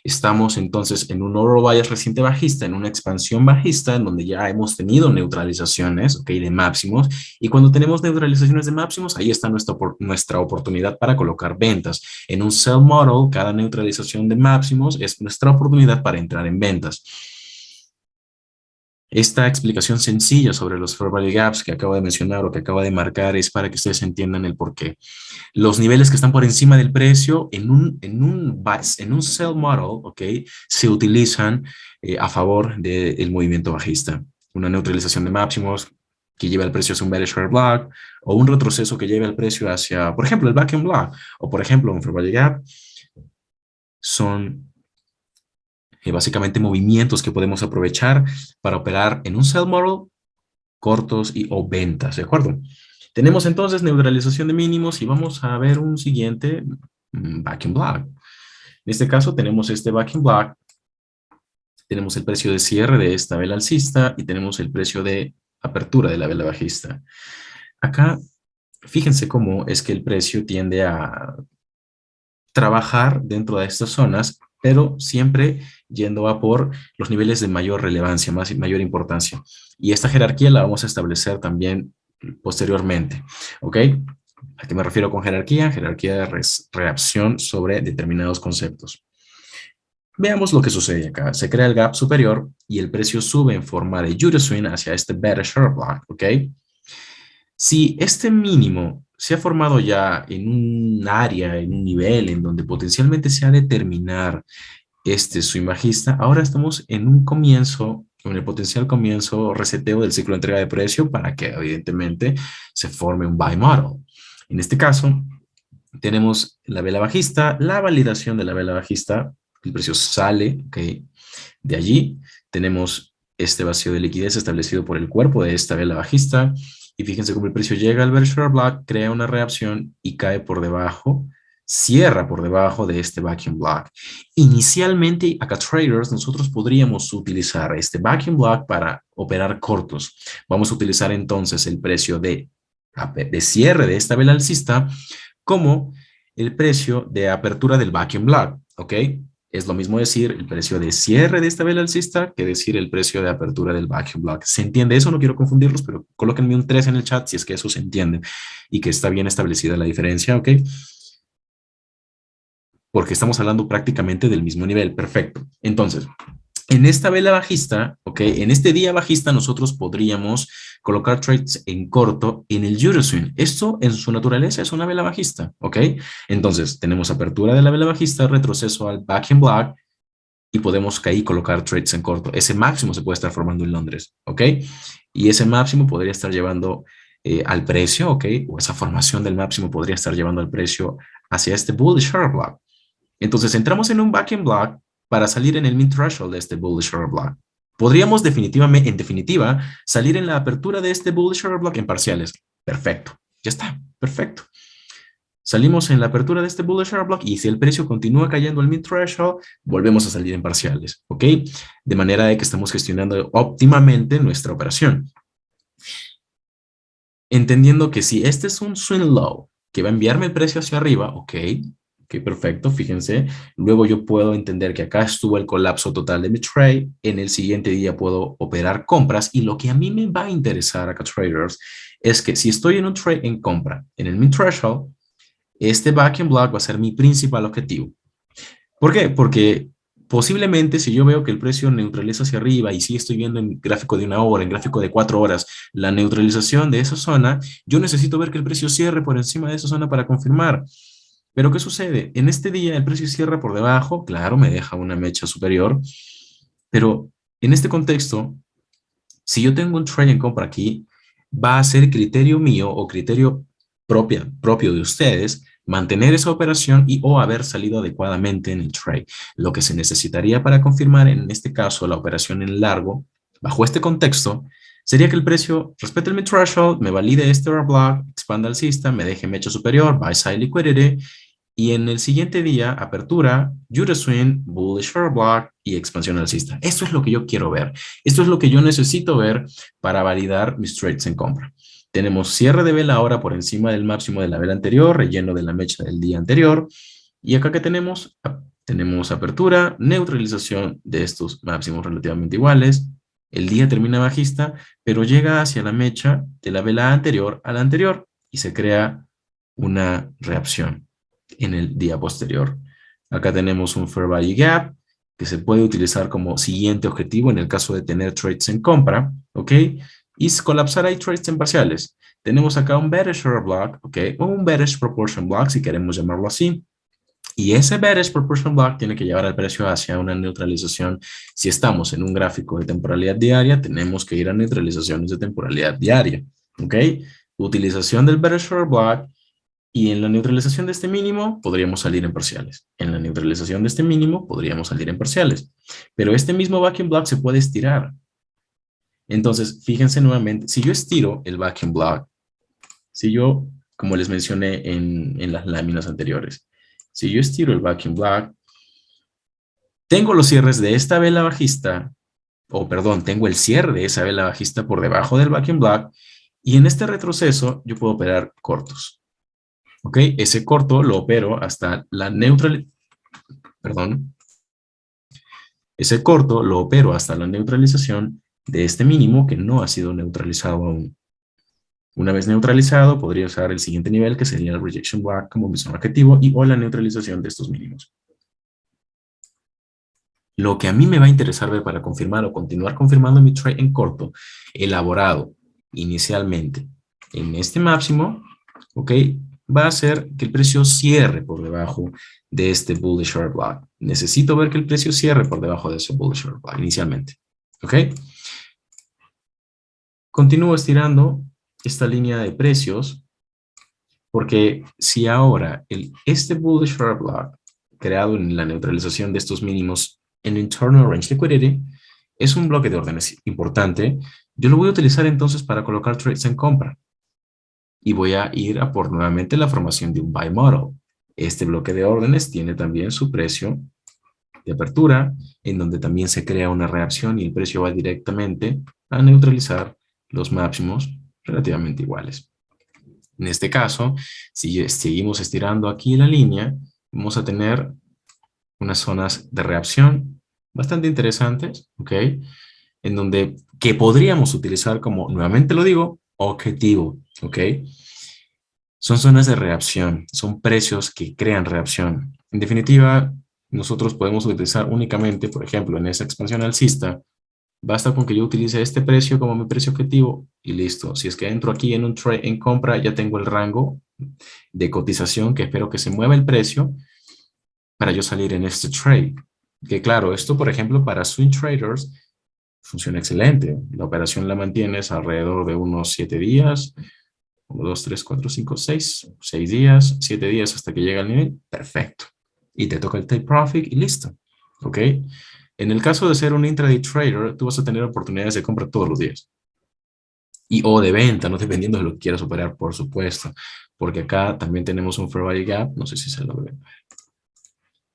Estamos entonces en un overall bias reciente bajista, en una expansión bajista, en donde ya hemos tenido neutralizaciones, ¿ok? De máximos, y cuando tenemos neutralizaciones de máximos, ahí está nuestra oportunidad para colocar ventas. En un sell model, cada neutralización de máximos es nuestra oportunidad para entrar en ventas. Esta explicación sencilla sobre los fair value gaps que acabo de mencionar o que acabo de marcar es para que ustedes entiendan el porqué. Los niveles que están por encima del precio en un sell model, ¿ok? Se utilizan a favor del movimiento bajista. Una neutralización de máximos que lleva el precio hacia un bearish fair block o un retroceso que lleve el precio hacia, por ejemplo, el back end block o, por ejemplo, un fair value gap son básicamente movimientos que podemos aprovechar para operar en un sell model cortos o ventas, ¿de acuerdo? Tenemos entonces neutralización de mínimos y vamos a ver un siguiente backing block. En este caso tenemos este backing block, tenemos el precio de cierre de esta vela alcista y tenemos el precio de apertura de la vela bajista. Acá, fíjense cómo es que el precio tiende a trabajar dentro de estas zonas, pero siempre yendo a por los niveles de mayor relevancia, mayor importancia. Y esta jerarquía la vamos a establecer también posteriormente, ¿ok? ¿A qué me refiero con jerarquía? Jerarquía de reacción sobre determinados conceptos. Veamos lo que sucede acá. Se crea el gap superior y el precio sube en forma de Judo Swing hacia este bearish short block, ¿ok? Si este mínimo se ha formado ya en un área, en un nivel en donde potencialmente se ha de terminar este swing bajista, ahora estamos en un comienzo, en el potencial comienzo reseteo del ciclo de entrega de precio para que evidentemente se forme un buy model. En este caso, tenemos la vela bajista, la validación de la vela bajista, el precio sale, ¿okay? De allí tenemos este vacío de liquidez establecido por el cuerpo de esta vela bajista. Y fíjense cómo el precio llega al bearish block, crea una reacción y cae por debajo, cierra por debajo de este backing block. Inicialmente, acá traders, nosotros podríamos utilizar este backing block para operar cortos. Vamos a utilizar entonces el precio de cierre de esta vela alcista como el precio de apertura del backing block, ¿ok? Es lo mismo decir el precio de cierre de esta vela alcista que decir el precio de apertura del backing block. ¿Se entiende eso? No quiero confundirlos, pero colóquenme un 3 en el chat si es que eso se entiende y que está bien establecida la diferencia, ¿ok? Porque estamos hablando prácticamente del mismo nivel. Perfecto. Entonces, en esta vela bajista, ¿ok? En este día bajista nosotros podríamos colocar trades en corto en el Euro Swing. Esto en su naturaleza es una vela bajista, ¿ok? Entonces tenemos apertura de la vela bajista, retroceso al backing block y podemos ahí colocar trades en corto. Ese máximo se puede estar formando en Londres, ¿ok? Y ese máximo podría estar llevando al precio, ¿ok? O esa formación del máximo podría estar llevando al precio hacia este bullish short block. Entonces entramos en un backing block para salir en el min threshold de este bullish order block. Podríamos en definitiva, salir en la apertura de este bullish order block en parciales. Perfecto. Ya está. Perfecto. Salimos en la apertura de este bullish order block y si el precio continúa cayendo al min threshold, volvemos a salir en parciales. ¿Ok? De manera de que estamos gestionando óptimamente nuestra operación. Entendiendo que si este es un swing low que va a enviarme el precio hacia arriba, ¿ok? Ok, perfecto, fíjense. Luego yo puedo entender que acá estuvo el colapso total de mi trade. En el siguiente día puedo operar compras. Y lo que a mí me va a interesar acá, traders, es que si estoy en un trade en compra, en el mid threshold, este back and block va a ser mi principal objetivo. ¿Por qué? Porque posiblemente si yo veo que el precio neutraliza hacia arriba y si estoy viendo en gráfico de 1 hora, en gráfico de 4 horas, la neutralización de esa zona, yo necesito ver que el precio cierre por encima de esa zona para confirmar. Pero ¿qué sucede? En este día el precio cierra por debajo, claro, me deja una mecha superior, pero en este contexto, si yo tengo un trade en compra aquí, va a ser criterio mío o criterio propio de ustedes mantener esa operación y o haber salido adecuadamente en el trade. Lo que se necesitaría para confirmar en este caso la operación en largo, bajo este contexto, sería que el precio respete el mid threshold, me valide este order block, expanda alcista, me deje mecha superior, buy side liquidity, y en el siguiente día, apertura, Judas Swing, Bullish Order Block y expansión alcista. Esto es lo que yo quiero ver. Esto es lo que yo necesito ver para validar mis trades en compra. Tenemos cierre de vela ahora por encima del máximo de la vela anterior, relleno de la mecha del día anterior. Y acá que tenemos, tenemos apertura, neutralización de estos máximos relativamente iguales. El día termina bajista, pero llega hacia la mecha de la vela anterior a la anterior y se crea una reacción en el día posterior. Acá tenemos un Fair Value Gap que se puede utilizar como siguiente objetivo en el caso de tener trades en compra, ¿ok? Y colapsar hay trades en parciales. Tenemos acá un Bearish Order Block, ¿ok? O un Bearish Proportion Block, si queremos llamarlo así. Y ese Bearish Proportion Block tiene que llevar al precio hacia una neutralización. Si estamos en un gráfico de temporalidad diaria, tenemos que ir a neutralizaciones de temporalidad diaria, ¿ok? Utilización del Bearish Order Block. Y en la neutralización de este mínimo podríamos salir en parciales. En la neutralización de este mínimo podríamos salir en parciales. Pero este mismo backing block se puede estirar. Entonces, fíjense nuevamente, si yo estiro el backing block, si yo, como les mencioné en las láminas anteriores, si yo estiro el backing block, tengo los cierres de esta vela bajista, o perdón, tengo el cierre de esa vela bajista por debajo del backing block, y en este retroceso yo puedo operar cortos. ¿Ok? Ese corto lo opero hasta la ese corto lo opero hasta la neutralización de este mínimo que no ha sido neutralizado aún. Una vez neutralizado, podría usar el siguiente nivel que sería el rejection block como mi zona objetivo y o la neutralización de estos mínimos. Lo que a mí me va a interesar ver para confirmar o continuar confirmando mi trade en corto, elaborado inicialmente en este máximo, ¿ok? Va a ser que el precio cierre por debajo de este bullish order block. Necesito ver que el precio cierre por debajo de ese bullish order block inicialmente, ¿ok? Continúo estirando esta línea de precios porque si ahora este bullish order block creado en la neutralización de estos mínimos en internal range liquidity es un bloque de órdenes importante, yo lo voy a utilizar entonces para colocar trades en compra. Y voy a ir a por nuevamente la formación de un buy model. Este bloque de órdenes tiene también su precio de apertura, en donde también se crea una reacción y el precio va directamente a neutralizar los máximos relativamente iguales. En este caso, si seguimos estirando aquí la línea, vamos a tener unas zonas de reacción bastante interesantes, ¿ok? En donde que podríamos utilizar como, nuevamente lo digo, objetivo, ¿ok? Son zonas de reacción, son precios que crean reacción. En definitiva, nosotros podemos utilizar únicamente, por ejemplo, en esa expansión alcista, basta con que yo utilice este precio como mi precio objetivo y listo. Si es que entro aquí en un trade en compra, ya tengo el rango de cotización que espero que se mueva el precio para yo salir en este trade. Que claro, esto por ejemplo para swing traders funciona excelente. La operación la mantienes alrededor de unos 7 días, 1, 2, 3, 4, 5, 6, 6 días, 7 días hasta que llega al nivel, perfecto. Y te toca el take profit y listo. ¿Ok? En el caso de ser un intraday trader, tú vas a tener oportunidades de compra todos los días. Y o de venta, no dependiendo de lo que quieras operar, por supuesto. Porque acá también tenemos un fair value gap, no sé si se lo ve.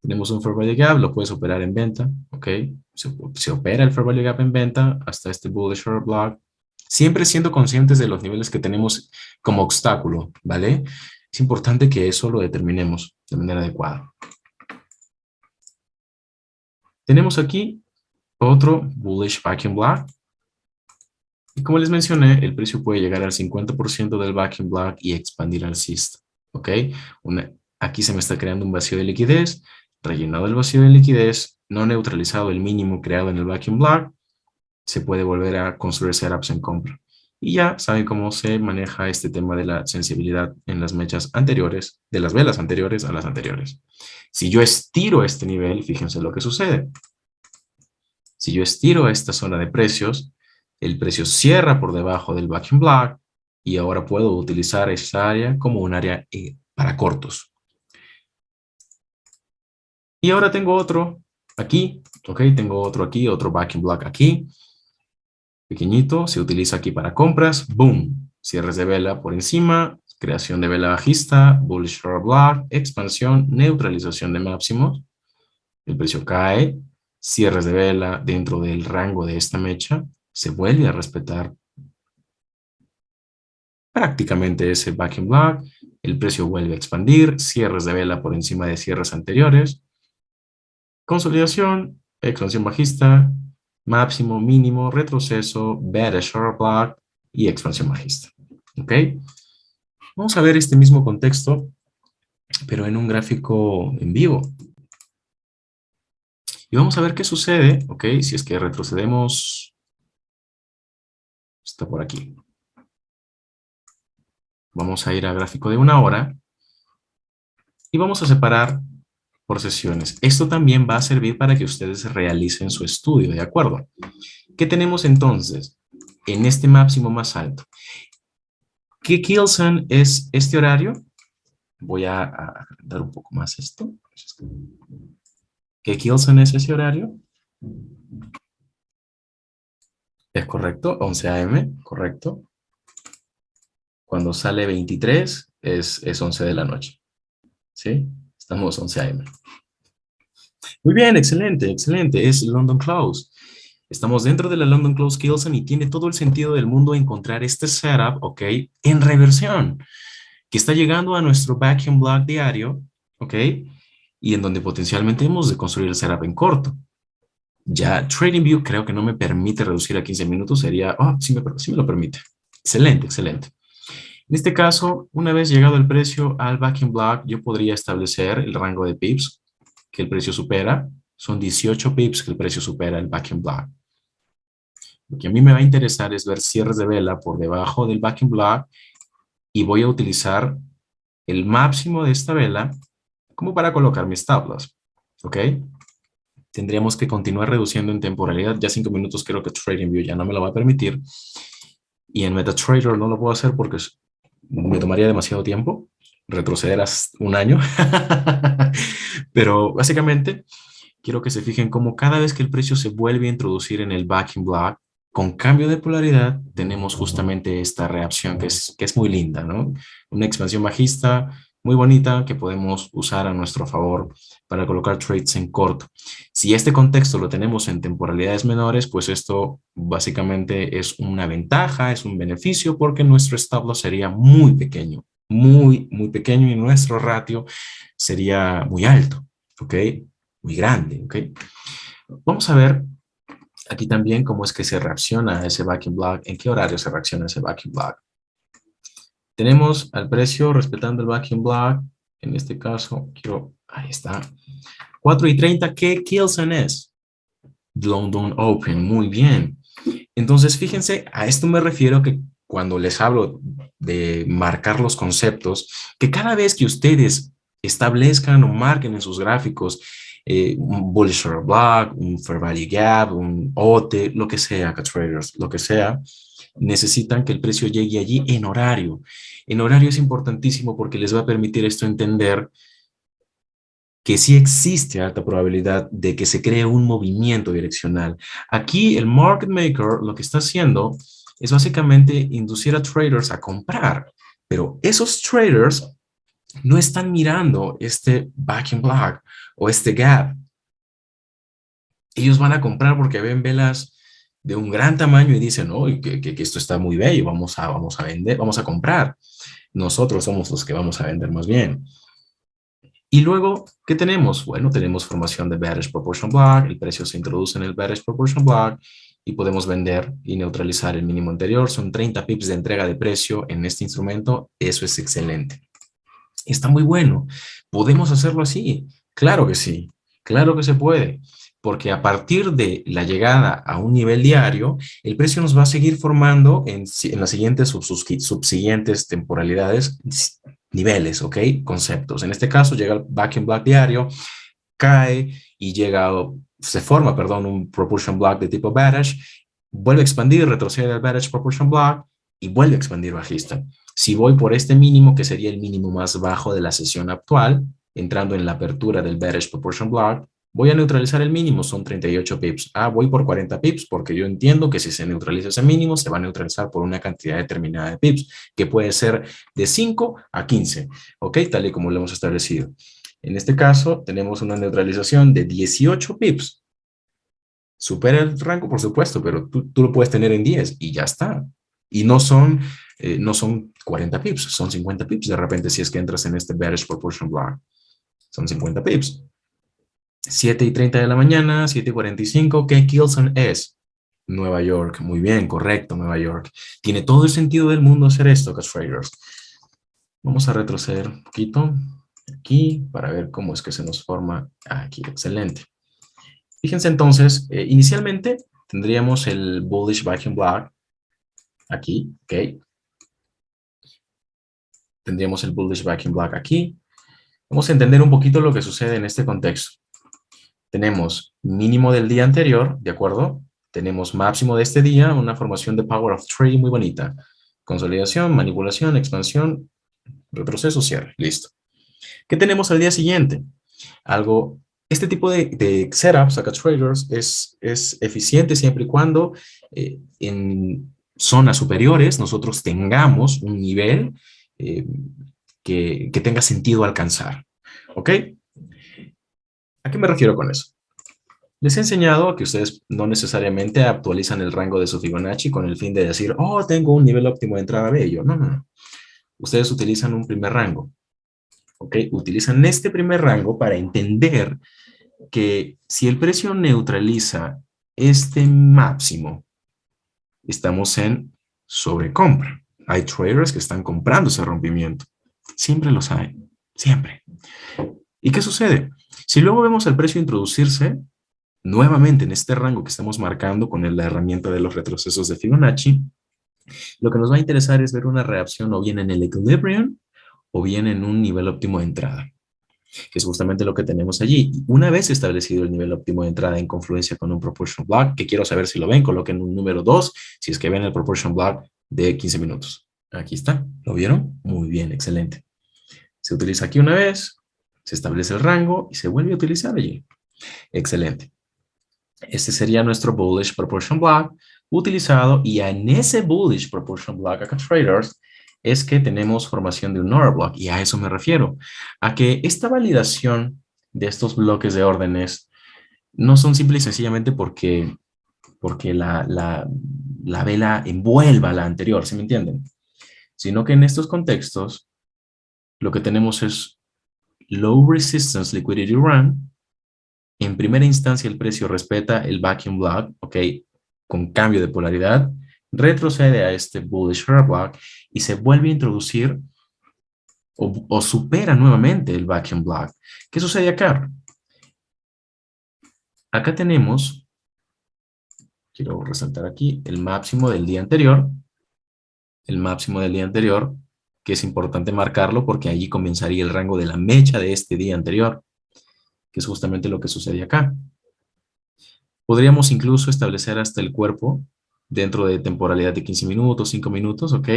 Tenemos un fair value gap, lo puedes operar en venta, ¿ok? Se opera el fair value gap en venta hasta este bullish order block, siempre siendo conscientes de los niveles que tenemos como obstáculo, ¿vale? Es importante que eso lo determinemos de manera adecuada. Tenemos aquí otro bullish backing block. Y como les mencioné, el precio puede llegar al 50% del backing block y expandir alcista. ¿Ok? Aquí se me está creando un vacío de liquidez. Rellenado el vacío de liquidez, no neutralizado el mínimo creado en el backing block, se puede volver a construir setups en compra. Y ya saben cómo se maneja este tema de la sensibilidad en las mechas anteriores, de las velas anteriores a las anteriores. Si yo estiro este nivel, fíjense lo que sucede. Si yo estiro esta zona de precios, el precio cierra por debajo del backing block y ahora puedo utilizar esta área como un área para cortos. Y ahora tengo otro aquí, ok, tengo otro aquí, otro backing block aquí, pequeñito, se utiliza aquí para compras, boom, cierres de vela por encima, creación de vela bajista, bullish short block, expansión, neutralización de máximos, el precio cae, cierres de vela dentro del rango de esta mecha, se vuelve a respetar prácticamente ese backing block, el precio vuelve a expandir, cierres de vela por encima de cierres anteriores, consolidación, expansión bajista, máximo, mínimo, retroceso, bearish short block y expansión bajista. ¿Ok? Vamos a ver este mismo contexto, pero en un gráfico en vivo. Y vamos a ver qué sucede, ¿ok? Si es que retrocedemos, está por aquí. Vamos a ir a gráfico de 1 hora y vamos a separar por sesiones. Esto también va a servir para que ustedes realicen su estudio, ¿de acuerdo? ¿Qué tenemos entonces en este máximo más alto? ¿Qué Kilson es este horario? Voy a dar un poco más esto. ¿Qué Kilson es ese horario? Es correcto, 11 a.m., correcto. Cuando sale 23 es 11 de la noche. ¿Sí? Estamos 11 a.m. Muy bien, excelente, excelente. Es London Close. Estamos dentro de la London Close Kilson y tiene todo el sentido del mundo encontrar este setup, ¿ok? En reversión, que está llegando a nuestro backing block diario, ¿ok? Y en donde potencialmente hemos de construir el setup en corto. Ya TradingView creo que no me permite reducir a 15 minutos, sería, sí me lo permite. Excelente, excelente. En este caso, una vez llegado el precio al backing block, yo podría establecer el rango de pips que el precio supera. Son 18 pips que el precio supera el backing block. Lo que a mí me va a interesar es ver cierres de vela por debajo del backing block y voy a utilizar el máximo de esta vela como para colocar mis stop loss. ¿Ok? Tendríamos que continuar reduciendo en temporalidad. Ya 5 minutos creo que TradingView ya no me lo va a permitir. Y en MetaTrader no lo puedo hacer porque me tomaría demasiado tiempo. Retroceder hasta un año. Pero básicamente quiero que se fijen cómo cada vez que el precio se vuelve a introducir en el backing block, con cambio de polaridad, tenemos justamente esta reacción que es muy linda, ¿no? Una expansión bajista muy bonita que podemos usar a nuestro favor para colocar trades en corto. Si este contexto lo tenemos en temporalidades menores, pues esto básicamente es una ventaja, es un beneficio porque nuestro stop loss sería muy pequeño, muy, muy pequeño y nuestro ratio sería muy alto, ¿ok? Muy grande, ¿ok? Vamos a ver aquí también cómo es que se reacciona a ese backing block, en qué horario se reacciona a ese backing block. Tenemos al precio respetando el backing block, en este caso, ahí está, 4:30, ¿qué Kilson es? London Open, muy bien. Entonces, fíjense, a esto me refiero que cuando les hablo de marcar los conceptos, que cada vez que ustedes establezcan o marquen en sus gráficos un bullish or block, un fair value gap, un OT, lo que sea, traders, lo que sea, necesitan que el precio llegue allí en horario. En horario es importantísimo porque les va a permitir esto entender que sí existe alta probabilidad de que se cree un movimiento direccional. Aquí el market maker lo que está haciendo es básicamente inducir a traders a comprar, pero esos traders no están mirando este backing block o este gap. Ellos van a comprar porque ven velas de un gran tamaño y dicen, oh, que esto está muy bello, vamos a vender, vamos a comprar. nosotros somos los que vamos a vender más bien. Y luego, ¿qué tenemos? Bueno, tenemos formación de Bearish Proportion Block, el precio se introduce en el Bearish Proportion Block y podemos vender y neutralizar el mínimo anterior. Son 30 pips de entrega de precio en este instrumento. Eso es excelente. Está muy bueno. ¿Podemos hacerlo así? Claro que sí. Claro que se puede. Porque a partir de la llegada a un nivel diario, el precio nos va a seguir formando en las siguientes subsiguientes temporalidades, niveles, ¿ok? Conceptos. En este caso, llega el Back in Black diario, cae y llega, se forma, perdón, un Propulsion Block de tipo bearish, vuelve a expandir, retrocede al bearish Propulsion Block y vuelve a expandir bajista. Si voy por este mínimo, que sería el mínimo más bajo de la sesión actual, entrando en la apertura del bearish Proportion Block, voy a neutralizar el mínimo, son 38 pips. Ah, voy por 40 pips porque yo entiendo que si se neutraliza ese mínimo, se va a neutralizar por una cantidad determinada de pips, que puede ser de 5 a 15, ¿ok? Tal y como lo hemos establecido. En este caso, tenemos una neutralización de 18 pips. Supera el rango, por supuesto, pero tú lo puedes tener en 10 y ya está. Y no son 40 pips, son 50 pips de repente si es que entras en este bearish proportion block. Son 50 pips. 7:30 de la mañana, 7:45, ¿qué Kilson es? Nueva York, muy bien, correcto, Nueva York. Tiene todo el sentido del mundo hacer esto, cash traders. Vamos a retroceder un poquito aquí para ver cómo es que se nos forma aquí. Excelente. Fíjense entonces, inicialmente tendríamos el bullish backing block aquí, ¿ok? Tendríamos el bullish backing block aquí. Vamos a entender un poquito lo que sucede en este contexto. Tenemos mínimo del día anterior, ¿de acuerdo? Tenemos máximo de este día, una formación de power of three muy bonita. Consolidación, manipulación, expansión, retroceso, cierre. Listo. ¿Qué tenemos al día siguiente? Este tipo de setups, acá traders, es eficiente siempre y cuando en zonas superiores nosotros tengamos un nivel que tenga sentido alcanzar. ¿Ok? ¿A qué me refiero con eso? Les he enseñado a que ustedes no necesariamente actualizan el rango de su Fibonacci con el fin de decir, oh, tengo un nivel óptimo de entrada bello. No, no, no. Ustedes utilizan un primer rango. ¿Ok? Utilizan este primer rango para entender que si el precio neutraliza este máximo, estamos en sobrecompra. Hay traders que están comprando ese rompimiento. Siempre los hay. Siempre. ¿Y qué sucede? Si luego vemos al precio introducirse nuevamente en este rango que estamos marcando con la herramienta de los retrocesos de Fibonacci, lo que nos va a interesar es ver una reacción o bien en el equilibrium o bien en un nivel óptimo de entrada, que es justamente lo que tenemos allí. Una vez establecido el nivel óptimo de entrada en confluencia con un proportion block, que quiero saber si lo ven, coloquen un número 2, si es que ven el proportion block de 15 minutos. Aquí está, ¿lo vieron? Muy bien, excelente. Se utiliza aquí una vez, se establece el rango y se vuelve a utilizar allí. Excelente. Este sería nuestro bullish proportion block utilizado y en ese bullish proportion block acá traders es que tenemos formación de un order block y a eso me refiero, a que esta validación de estos bloques de órdenes no son simple y sencillamente porque la vela envuelva a la anterior, ¿sí me entienden? Sino que en estos contextos lo que tenemos es low resistance liquidity run. En primera instancia, el precio respeta el vacuum block, ¿ok? Con cambio de polaridad, retrocede a este bullish order block y se vuelve a introducir o supera nuevamente el vacuum block. ¿Qué sucede acá? Acá tenemos, quiero resaltar aquí, el máximo del día anterior, que es importante marcarlo porque allí comenzaría el rango de la mecha de este día anterior, que es justamente lo que sucede acá. Podríamos incluso establecer hasta el cuerpo dentro de temporalidad de 15 minutos, 5 minutos, ¿ok?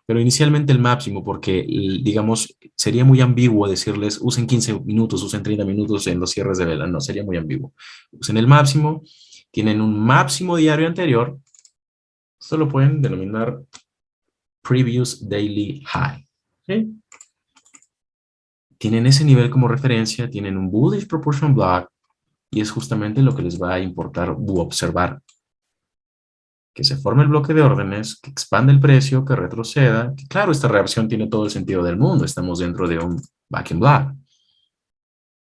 Pero inicialmente el máximo, porque, digamos, sería muy ambiguo decirles usen 15 minutos, usen 30 minutos en los cierres de vela. No, sería muy ambiguo. Usen el máximo, tienen un máximo diario anterior, esto lo pueden denominar previous daily high. ¿Ok? Tienen ese nivel como referencia, tienen un bullish proportion block, y es justamente lo que les va a importar u observar que se forme el bloque de órdenes, que expande el precio, que retroceda. Que, claro, esta reacción tiene todo el sentido del mundo. Estamos dentro de un back in black.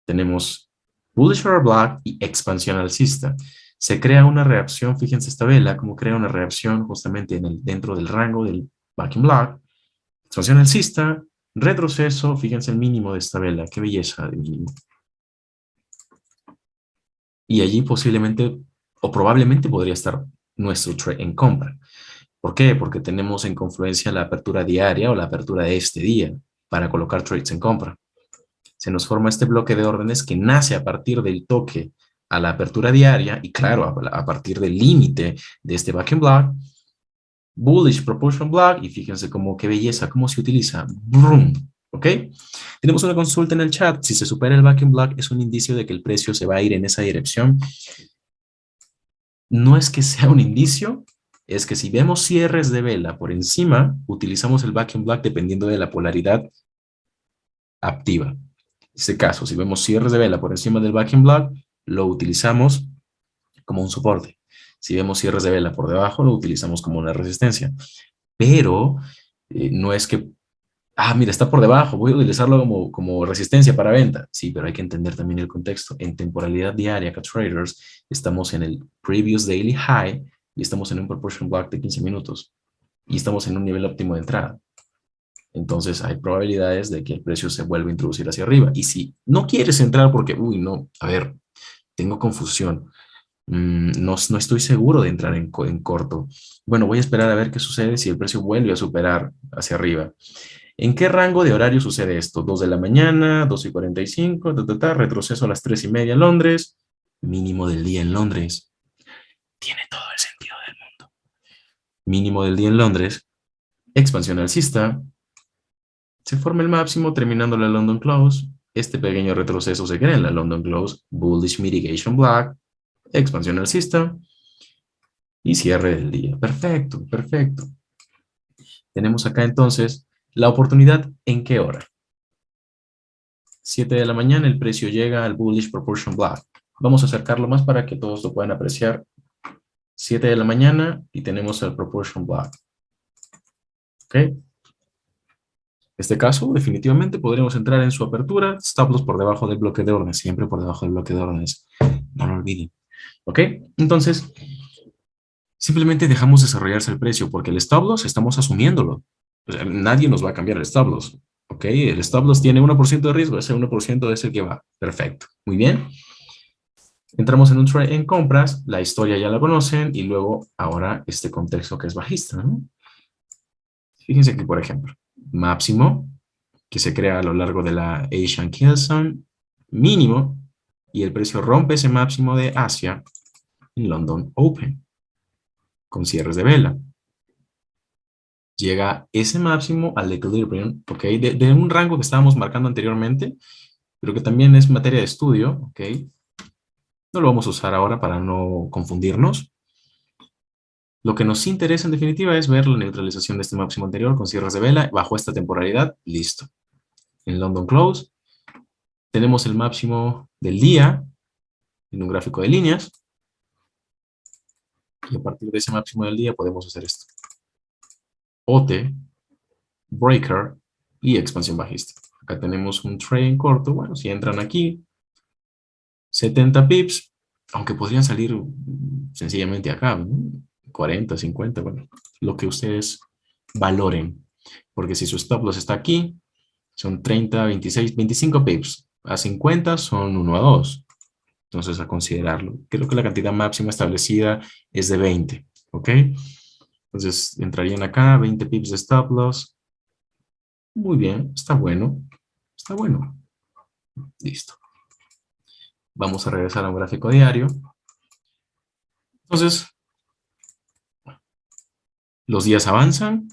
Tenemos bullish order block y expansión alcista. Se crea una reacción, fíjense esta vela, como crea una reacción justamente dentro del rango del back in black. Expansión alcista, retroceso, fíjense el mínimo de esta vela, qué belleza de mínimo. Y allí posiblemente o probablemente podría estar nuestro trade en compra. ¿Por qué? Porque tenemos en confluencia la apertura diaria o la apertura de este día para colocar trades en compra. Se nos forma este bloque de órdenes que nace a partir del toque a la apertura diaria y claro, a partir del límite de este back and block, bullish proportion block, y fíjense cómo qué belleza, cómo se utiliza. Brum, ¿ok? Tenemos una consulta en el chat. Si se supera el back and block, es un indicio de que el precio se va a ir en esa dirección. No es que sea un indicio, es que si vemos cierres de vela por encima, utilizamos el back and block dependiendo de la polaridad activa. En este caso, si vemos cierres de vela por encima del back and block, lo utilizamos como un soporte. Si vemos cierres de vela por debajo, lo utilizamos como una resistencia. Pero no es que, mira, está por debajo, voy a utilizarlo como resistencia para venta. Sí, pero hay que entender también el contexto. En temporalidad diaria, acá traders, estamos en el previous daily high y estamos en un proportion block de 15 minutos y estamos en un nivel óptimo de entrada. Entonces hay probabilidades de que el precio se vuelva a introducir hacia arriba. Y si no quieres entrar porque, uy, no, a ver, tengo confusión, no estoy seguro de entrar en corto. Bueno, voy a esperar a ver qué sucede si el precio vuelve a superar hacia arriba. ¿En qué rango de horario sucede esto? 2 de la mañana, 2:45, retroceso a las 3:30 en Londres, mínimo del día en Londres. Tiene todo el sentido del mundo. Mínimo del día en Londres, expansión alcista, se forma el máximo terminando la London Close. Este pequeño retroceso se crea en la London Close, bullish mitigation block, expansión alcista y cierre del día. Perfecto, perfecto. Tenemos acá entonces la oportunidad en qué hora. 7 de la mañana el precio llega al bullish proportion block. Vamos a acercarlo más para que todos lo puedan apreciar. 7 de la mañana y tenemos el proportion block. ¿Ok? Este caso, definitivamente podríamos entrar en su apertura, stop loss por debajo del bloque de órdenes, siempre por debajo del bloque de órdenes. No lo olviden. ¿Ok? Entonces, simplemente dejamos desarrollarse el precio porque el stop loss estamos asumiéndolo. O sea, nadie nos va a cambiar el stop loss. ¿Ok? El stop loss tiene 1% de riesgo, ese 1% es el que va. Perfecto. Muy bien. Entramos en un trade en compras, la historia ya la conocen y luego ahora este contexto que es bajista, ¿no? Fíjense aquí, por ejemplo, máximo que se crea a lo largo de la Asian Kilson, mínimo, y el precio rompe ese máximo de Asia en London Open, con cierres de vela. Llega ese máximo al equilibrium, ¿ok? De un rango que estábamos marcando anteriormente, pero que también es materia de estudio, ¿ok? No lo vamos a usar ahora para no confundirnos. Lo que nos interesa en definitiva es ver la neutralización de este máximo anterior con cierres de vela bajo esta temporalidad. Listo. En London Close tenemos el máximo del día en un gráfico de líneas. Y a partir de ese máximo del día podemos hacer esto. OT, breaker y expansión bajista. Acá tenemos un trade en corto. Bueno, si entran aquí, 70 pips, aunque podrían salir sencillamente acá, ¿no? 40, 50, bueno, lo que ustedes valoren. Porque si su stop loss está aquí, son 30, 26, 25 pips. A 50 son 1 a 2. Entonces, a considerarlo. Creo que la cantidad máxima establecida es de 20. ¿Ok? Entonces, entrarían acá 20 pips de stop loss. Muy bien, está bueno. Está bueno. Listo. Vamos a regresar a un gráfico diario. Entonces, los días avanzan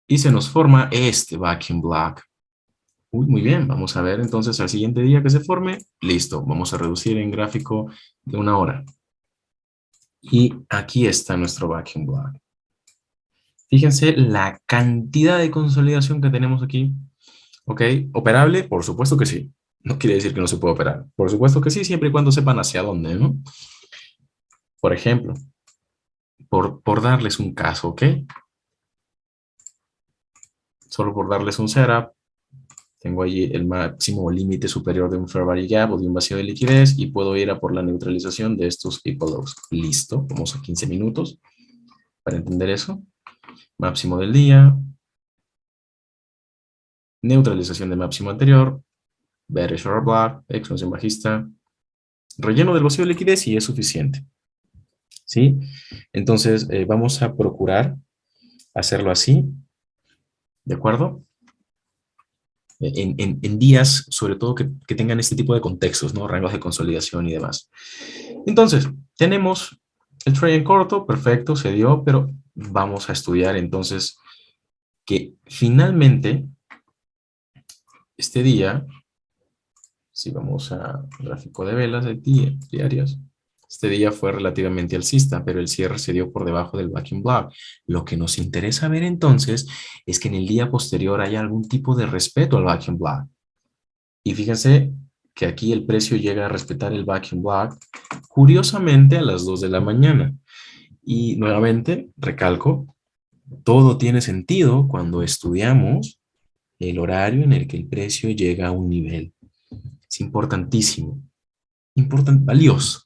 y se nos forma este back in black. Uy, muy bien, vamos a ver entonces al siguiente día que se forme. Listo, vamos a reducir en gráfico de 1 hora. Y aquí está nuestro back in black. Fíjense la cantidad de consolidación que tenemos aquí. ¿Ok? ¿Operable? Por supuesto que sí. No quiere decir que no se pueda operar. Por supuesto que sí, siempre y cuando sepan hacia dónde, ¿no? Por ejemplo, por darles un caso, ¿ok? Solo por darles un setup, tengo allí el máximo límite superior de un fair value gap o de un vacío de liquidez y puedo ir a por la neutralización de estos equal lows. Listo, vamos a 15 minutos para entender eso. Máximo del día, neutralización de máximo anterior, bearish or black, expansión bajista, relleno del vacío de liquidez y es suficiente. ¿Sí? Entonces, vamos a procurar hacerlo así, ¿de acuerdo? En días, sobre todo, que tengan este tipo de contextos, ¿no? Rangos de consolidación y demás. Entonces, tenemos el trade en corto, perfecto, se dio, pero vamos a estudiar entonces que finalmente este día, si vamos a gráfico de velas de diarias, este día fue relativamente alcista, pero el cierre se dio por debajo del backing block. Lo que nos interesa ver entonces es que en el día posterior haya algún tipo de respeto al backing block. Y fíjense que aquí el precio llega a respetar el backing block, curiosamente a las 2 de la mañana. Y nuevamente, recalco, todo tiene sentido cuando estudiamos el horario en el que el precio llega a un nivel. Es importantísimo, valioso.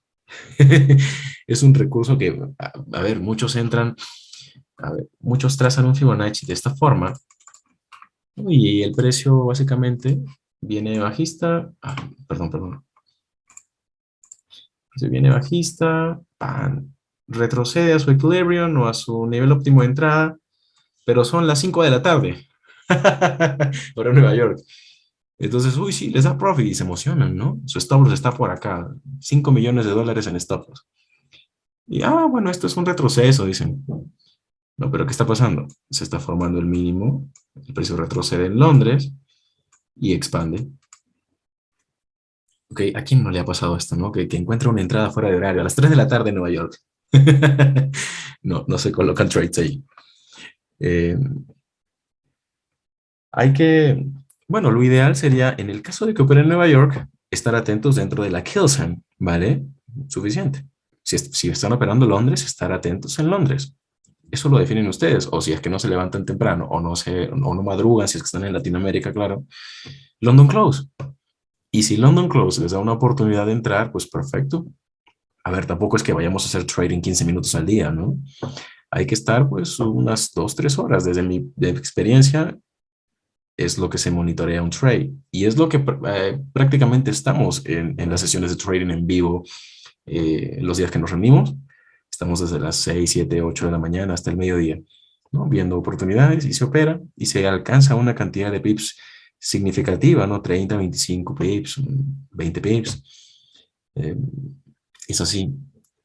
Es un recurso que, a ver, muchos entran, a ver, muchos trazan un Fibonacci de esta forma, ¿no? Y el precio básicamente viene bajista, perdón, se viene bajista, pan, retrocede a su equilibrium o a su nivel óptimo de entrada, pero son las 5 de la tarde, ahora en Nueva York. Entonces, uy, sí, les da profit y se emocionan, ¿no? Su stop loss está por acá, 5 millones de dólares en stop loss. Y, bueno, esto es un retroceso, dicen. No, pero ¿qué está pasando? Se está formando el mínimo, el precio retrocede en Londres y expande. Ok, ¿a quién no le ha pasado esto, no? Que encuentra una entrada fuera de horario a las 3 de la tarde en Nueva York. No se colocan trades ahí. Eh, hay que, bueno, lo ideal sería, en el caso de que opere en Nueva York, estar atentos dentro de la Kilsan, ¿vale? Suficiente. Si están operando en Londres, estar atentos en Londres. Eso lo definen ustedes, o si es que no se levantan temprano, o no madrugan, si es que están en Latinoamérica, claro. London Close. Y si London Close les da una oportunidad de entrar, pues perfecto. A ver, tampoco es que vayamos a hacer trading 15 minutos al día, ¿no? Hay que estar pues unas 2, 3 horas. Desde mi experiencia, es lo que se monitorea un trade. Y es lo que prácticamente estamos en las sesiones de trading en vivo los días que nos reunimos. Estamos desde las 6, 7, 8 de la mañana hasta el mediodía, ¿no? Viendo oportunidades y se opera y se alcanza una cantidad de pips significativa, ¿no? 30, 25 pips, 20 pips. Eh, es así,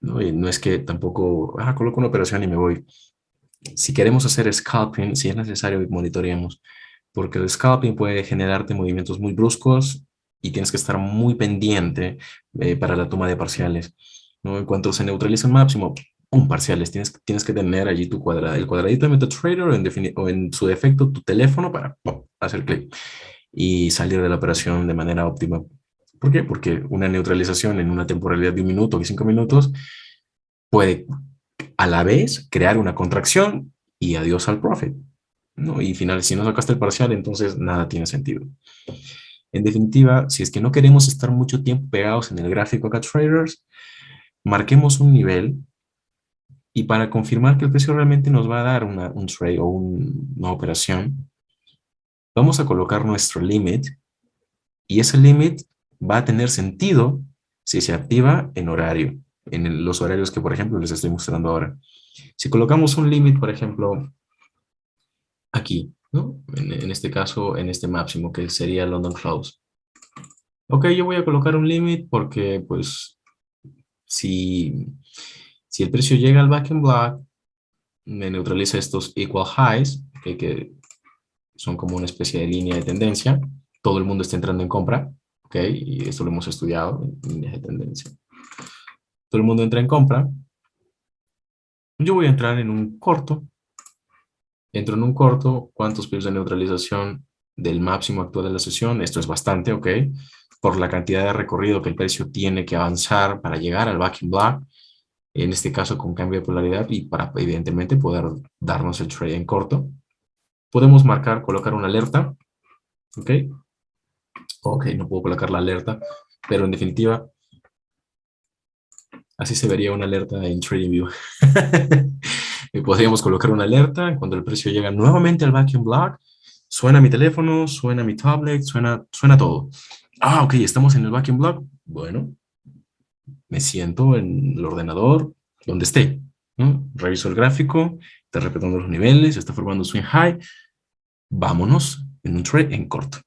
¿no? Y no es que tampoco, coloco una operación y me voy. Si queremos hacer scalping, si es necesario, monitoreemos, porque el scalping puede generarte movimientos muy bruscos y tienes que estar muy pendiente para la toma de parciales, ¿no? En cuanto se neutraliza un máximo, un parciales, tienes que tener allí tu cuadrado, el cuadradito de MetaTrader o en su defecto tu teléfono para hacer clic y salir de la operación de manera óptima. ¿Por qué? Porque una neutralización en una temporalidad de 1 minuto y 5 minutos puede a la vez crear una contracción y adiós al profit, ¿no? Y final, si no sacaste el parcial, entonces nada tiene sentido. En definitiva, si es que no queremos estar mucho tiempo pegados en el gráfico acá traders, marquemos un nivel y para confirmar que el precio realmente nos va a dar un trade o una operación, vamos a colocar nuestro limit y ese limit va a tener sentido si se activa en horario, en los horarios que, por ejemplo, les estoy mostrando ahora. Si colocamos un limit, por ejemplo, aquí, ¿no? En este caso, en este máximo, que sería London Close. Ok, yo voy a colocar un limit porque, pues, si, si el precio llega al back and block, me neutraliza estos equal highs, que son como una especie de línea de tendencia. Todo el mundo está entrando en compra, ok, y esto lo hemos estudiado en líneas de tendencia. Todo el mundo entra en compra. Yo voy a entrar en un corto. Entro en un corto. ¿Cuántos pips de neutralización del máximo actual de la sesión? Esto es bastante, ok. Por la cantidad de recorrido que el precio tiene que avanzar para llegar al backing block. en este caso con cambio de polaridad y para evidentemente poder darnos el trade en corto. Podemos marcar, colocar una alerta, ¿ok? Ok, no puedo colocar la alerta, pero en definitiva, así se vería una alerta en TradingView. Y podríamos colocar una alerta cuando el precio llega nuevamente al vacuum block. Suena mi teléfono, suena mi tablet, suena todo. Ah, ok, estamos en el vacuum block. Bueno, me siento en el ordenador, donde esté, ¿no? Reviso el gráfico, está respetando los niveles, está formando swing high. Vámonos en un trade en corto.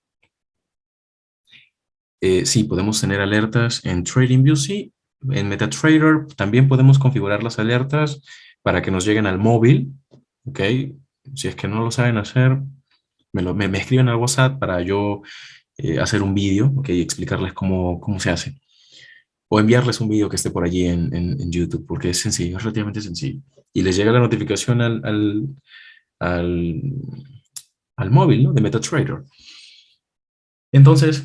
Sí, podemos tener alertas en TradingView, sí. En MetaTrader también podemos configurar las alertas para que nos lleguen al móvil, ¿ok? Si es que no lo saben hacer, me escriben al WhatsApp para yo hacer un vídeo, ¿ok? Y explicarles cómo se hace. O enviarles un vídeo que esté por allí en YouTube, porque es sencillo, es relativamente sencillo. Y les llega la notificación al, al móvil, ¿no? De MetaTrader. Entonces,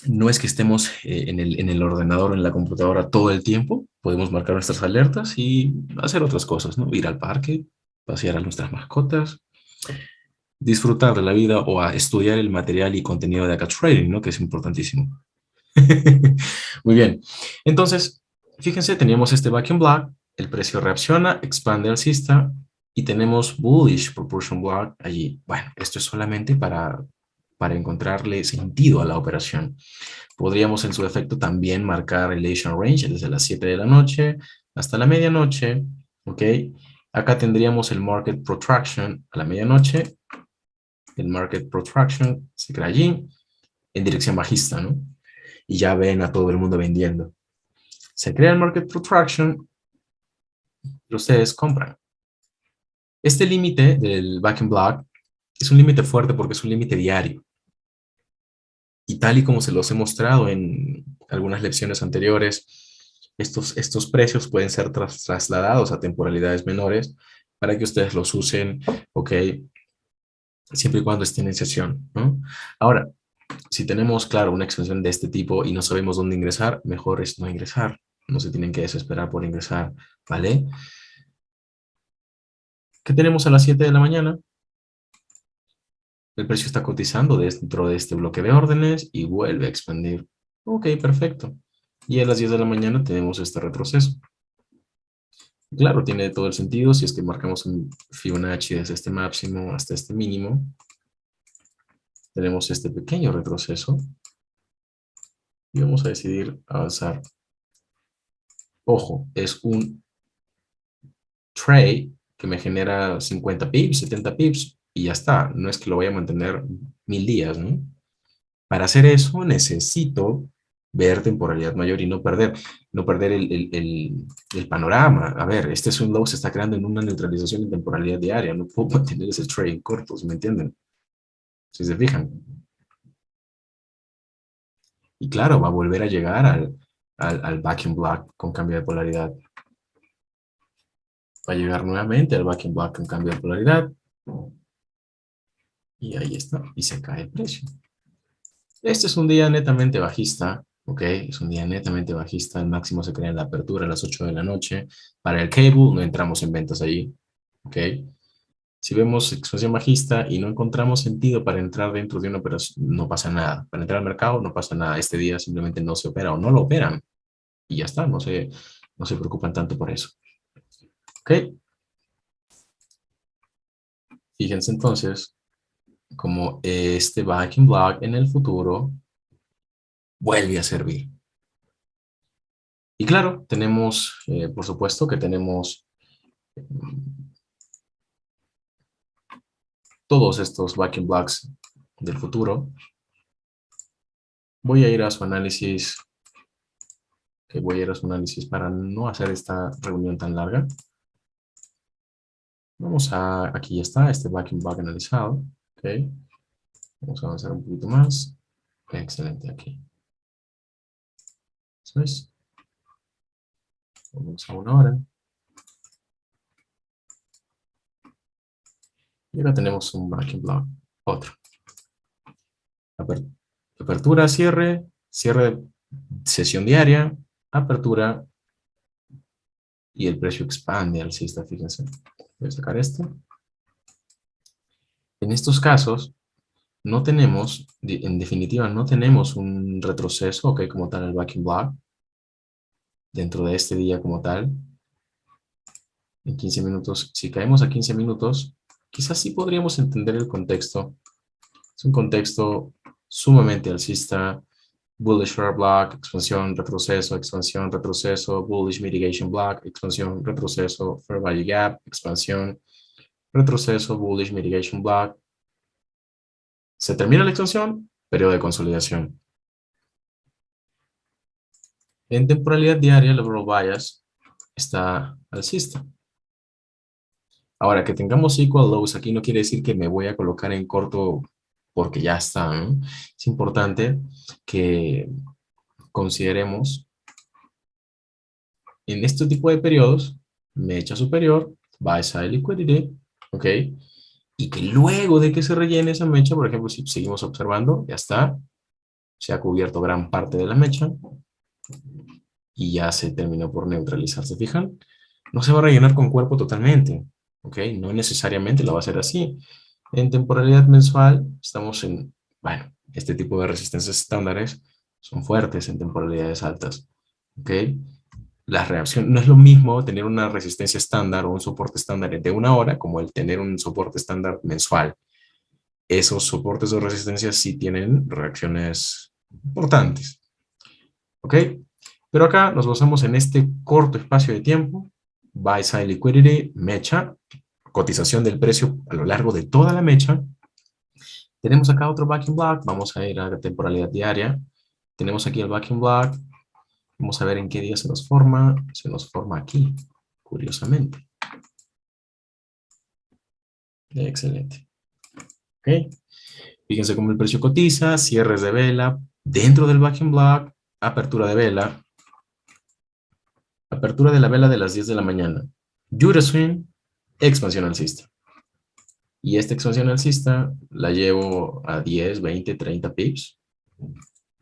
no es que estemos en el ordenador o en la computadora todo el tiempo, podemos marcar nuestras alertas y hacer otras cosas, ¿no? Ir al parque, pasear a nuestras mascotas, disfrutar de la vida o a estudiar el material y contenido de acá trading, ¿no? Que es importantísimo. Muy bien. Entonces, fíjense, teníamos este vacuum block, el precio reacciona, expande alcista y tenemos bullish proportion block allí. Bueno, esto es solamente para encontrarle sentido a la operación. Podríamos en su defecto también marcar el Asian Range desde las 7 de la noche hasta la medianoche, ¿ok? Acá tendríamos el Market Protraction a la medianoche. El Market Protraction se crea allí en dirección bajista, ¿no? Y ya ven a todo el mundo vendiendo. Se crea el Market Protraction y ustedes compran. Este límite del Vacuum Block es un límite fuerte porque es un límite diario. Y tal y como se los he mostrado en algunas lecciones anteriores, estos precios pueden ser trasladados a temporalidades menores para que ustedes los usen, ok, siempre y cuando estén en sesión, ¿no? Ahora, si tenemos, claro, una expansión de este tipo y no sabemos dónde ingresar, mejor es no ingresar. No se tienen que desesperar por ingresar, ¿vale? ¿Qué tenemos a las 7 de la mañana? El precio está cotizando dentro de este bloque de órdenes y vuelve a expandir. Ok, perfecto. Y a las 10 de la mañana tenemos este retroceso. Claro, tiene todo el sentido si es que marcamos un Fibonacci desde este máximo hasta este mínimo. Tenemos este pequeño retroceso y vamos a decidir avanzar. Ojo, es un trade que me genera 50 pips, 70 pips y ya está. No es que lo vaya a mantener 1000 días, ¿no? Para hacer eso necesito ver temporalidad mayor y no perder el panorama. A ver, este es un low se está creando en una neutralización en temporalidad diaria. No puedo mantener ese trade corto, ¿me entienden? Si se fijan. Y claro, va a volver a llegar al vacuum block con cambio de polaridad. Va a llegar nuevamente al vacuum block con cambio de polaridad. Y ahí está. Y se cae el precio. Este es un día netamente bajista, ¿ok? Es un día netamente bajista. El máximo se crea en la apertura a las 8 de la noche. Para el cable no entramos en ventas allí, ¿ok? Si vemos expansión bajista y no encontramos sentido para entrar dentro de una operación, no pasa nada. Para entrar al mercado no pasa nada. Este día simplemente no se opera o no lo operan. Y ya está, no se preocupan tanto por eso. ¿Ok? Fíjense entonces como este backing block en el futuro vuelve a servir. Y claro, tenemos, por supuesto que tenemos todos estos backing blocks del futuro. Voy a ir a su análisis, que voy a ir a su análisis para no hacer esta reunión tan larga. Aquí está, este backing block analizado. Ok, vamos a avanzar un poquito más. Excelente, aquí. Eso es. Vamos a 1 hora. Y ahora tenemos un backing block, otro. Apertura, cierre, cierre, sesión diaria, apertura, y el precio expande alcista, fíjense. Voy a sacar esto. En estos casos, no tenemos, en definitiva, no tenemos un retroceso, ok, como tal, el backing block, dentro de este día como tal, en 15 minutos. Si caemos a 15 minutos, quizás sí podríamos entender el contexto. Es un contexto sumamente alcista, bullish fair block, expansión, retroceso, bullish mitigation block, expansión, retroceso, fair value gap, expansión, retroceso, bullish mitigation block. Se termina la expansión, periodo de consolidación. En temporalidad diaria, el overall bias está alcista. Ahora, que tengamos equal lows aquí no quiere decir que me voy a colocar en corto porque ya está, ¿no? Es importante que consideremos en este tipo de periodos, mecha superior, buy side liquidity, ¿ok? Y que luego de que se rellene esa mecha, por ejemplo, si seguimos observando, ya está, se ha cubierto gran parte de la mecha y ya se terminó por neutralizar, ¿se fijan? No se va a rellenar con cuerpo totalmente, ¿ok? No necesariamente lo va a hacer así. En temporalidad mensual estamos en, bueno, este tipo de resistencias estándares son fuertes en temporalidades altas, ¿ok? La reacción no es lo mismo tener una resistencia estándar o un soporte estándar de una hora como el tener un soporte estándar mensual. Esos soportes o resistencias sí tienen reacciones importantes, ¿ok? Pero acá nos basamos en este corto espacio de tiempo, buy side liquidity, mecha, cotización del precio a lo largo de toda la mecha. Tenemos acá otro backing block, vamos a ir a la temporalidad diaria. Tenemos aquí el backing block, vamos a ver en qué día se nos forma aquí, curiosamente. Excelente. ¿Ok? Fíjense cómo el precio cotiza, cierres de vela, dentro del backing block, apertura de vela, apertura de la vela de las 10 de la mañana. Judo swing, expansión alcista. Y esta expansión alcista la llevo a 10, 20, 30 pips,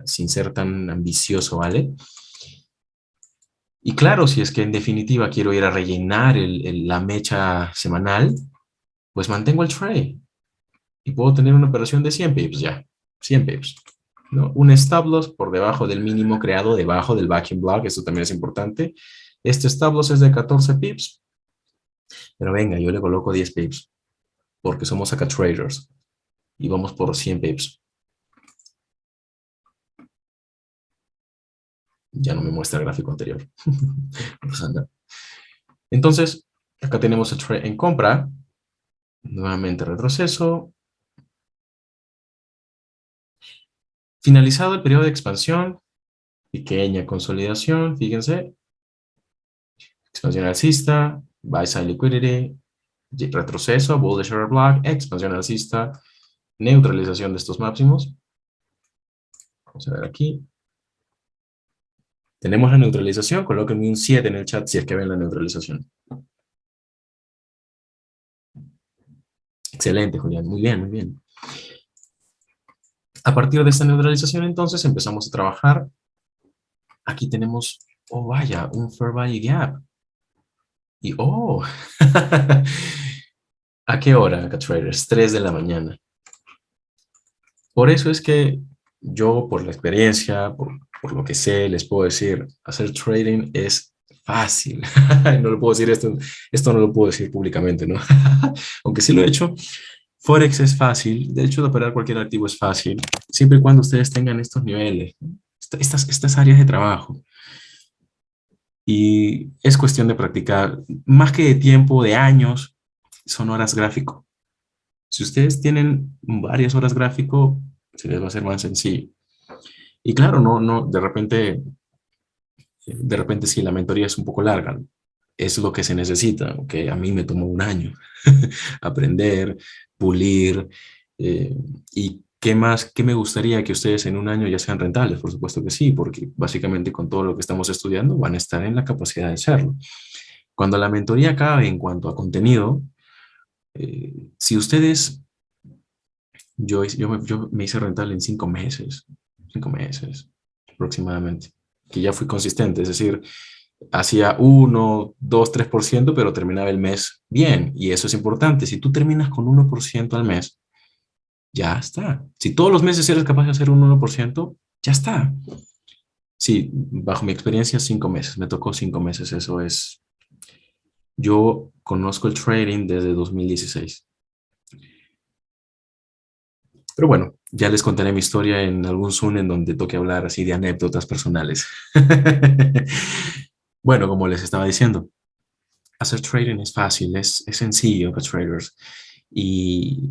sin ser tan ambicioso, ¿vale? Y claro, si es que en definitiva quiero ir a rellenar la mecha semanal, pues mantengo el trade y puedo tener una operación de 100 pips ya, 100 pips. ¿No? Un stop loss por debajo del mínimo creado, debajo del backing block, esto también es importante. Este stop loss es de 14 pips, pero venga, yo le coloco 10 pips, porque somos acá traders y vamos por 100 pips. Ya no me muestra el gráfico anterior. Pues anda. Entonces, acá tenemos el trade en compra, nuevamente retroceso. Finalizado el periodo de expansión, pequeña consolidación, fíjense, expansión alcista, buy side liquidity, retroceso, bullish order block, expansión alcista, neutralización de estos máximos. Vamos a ver aquí. Tenemos la neutralización, colóquenme un 7 en el chat si es que ven la neutralización. Excelente, Julián, muy bien, muy bien. A partir de esta neutralización, entonces, empezamos a trabajar. Aquí tenemos, oh vaya, un fair value gap. Y oh, ¿a qué hora, acá traders? 3 de la mañana. Por eso es que yo, por la experiencia, por lo que sé, les puedo decir, hacer trading es fácil. No lo puedo decir esto no lo puedo decir públicamente, ¿no? Aunque sí lo he hecho. Forex es fácil, de hecho, de operar cualquier activo es fácil, siempre y cuando ustedes tengan estos niveles, estas áreas de trabajo. Y es cuestión de practicar, más que de tiempo, de años, son horas gráfico. Si ustedes tienen varias horas gráfico, se les va a hacer más sencillo. Y claro, no, de repente si la mentoría es un poco larga, es lo que se necesita, que a mí me tomó un año aprender, pulir, eh, y qué más, qué me gustaría que ustedes en un año ya sean rentables, por supuesto que sí, porque básicamente con todo lo que estamos estudiando van a estar en la capacidad de serlo. Cuando la mentoría acabe en cuanto a contenido, si ustedes, yo me hice rentable en 5 meses aproximadamente, que ya fui consistente, es decir, hacía 1, 2, 3%, pero terminaba el mes bien. Y eso es importante. Si tú terminas con 1% al mes, ya está. Si todos los meses eres capaz de hacer un 1%, ya está. Sí, bajo mi experiencia, 5 meses. Me tocó 5 meses. Eso es. Yo conozco el trading desde 2016. Pero bueno, ya les contaré mi historia en algún Zoom en donde toque hablar así de anécdotas personales. Bueno, como les estaba diciendo, hacer trading es fácil, es sencillo para traders. Y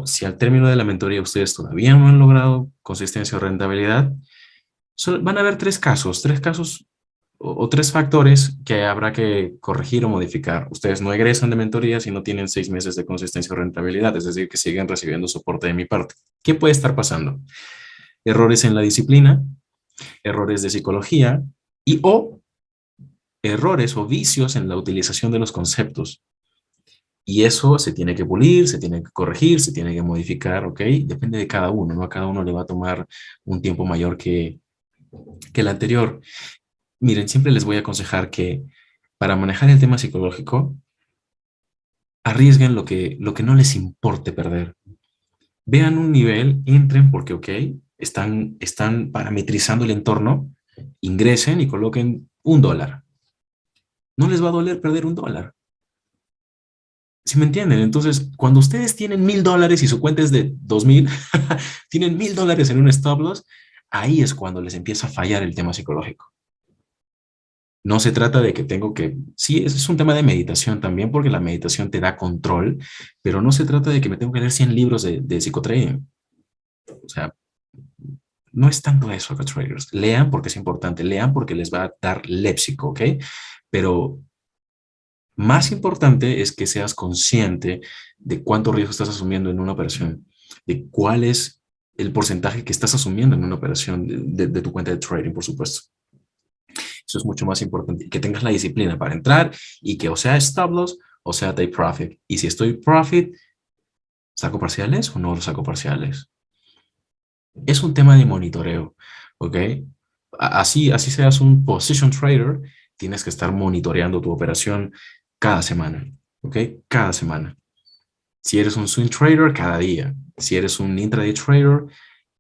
si al término de la mentoría ustedes todavía no han logrado consistencia o rentabilidad, van a haber tres casos o tres factores que habrá que corregir o modificar. Ustedes no egresan de mentoría si no tienen 6 meses de consistencia o rentabilidad, es decir, que siguen recibiendo soporte de mi parte. ¿Qué puede estar pasando? Errores en la disciplina, errores de psicología y o errores o vicios en la utilización de los conceptos. Y eso se tiene que pulir, se tiene que corregir, se tiene que modificar, ¿ok? Depende de cada uno, ¿no? A cada uno le va a tomar un tiempo mayor que el anterior. Miren, siempre les voy a aconsejar que para manejar el tema psicológico, arriesguen lo que no les importe perder. Vean un nivel, entren porque, ok, están parametrizando el entorno, ingresen y coloquen $1. No les va a doler perder $1. ¿Sí me entienden? Entonces, cuando ustedes tienen $1,000 y su cuenta es de 2,000, tienen $1,000 en un stop loss, ahí es cuando les empieza a fallar el tema psicológico. No se trata de que tengo que, sí, es un tema de meditación también, porque la meditación te da control, pero no se trata de que me tengo que leer 100 libros de psicotrading. O sea, no es tanto eso, traders. Lean porque es importante, lean porque les va a dar léxico, ¿ok? Pero más importante es que seas consciente de cuánto riesgo estás asumiendo en una operación, de cuál es el porcentaje que estás asumiendo en una operación de tu cuenta de trading, por supuesto. Eso es mucho más importante. Que tengas la disciplina para entrar y que o sea stop loss o sea take profit. Y si estoy profit, ¿saco parciales o no saco parciales? Es un tema de monitoreo, ¿ok? Así seas un position trader, tienes que estar monitoreando tu operación cada semana, ¿ok? Cada semana. Si eres un swing trader, cada día. Si eres un intraday trader,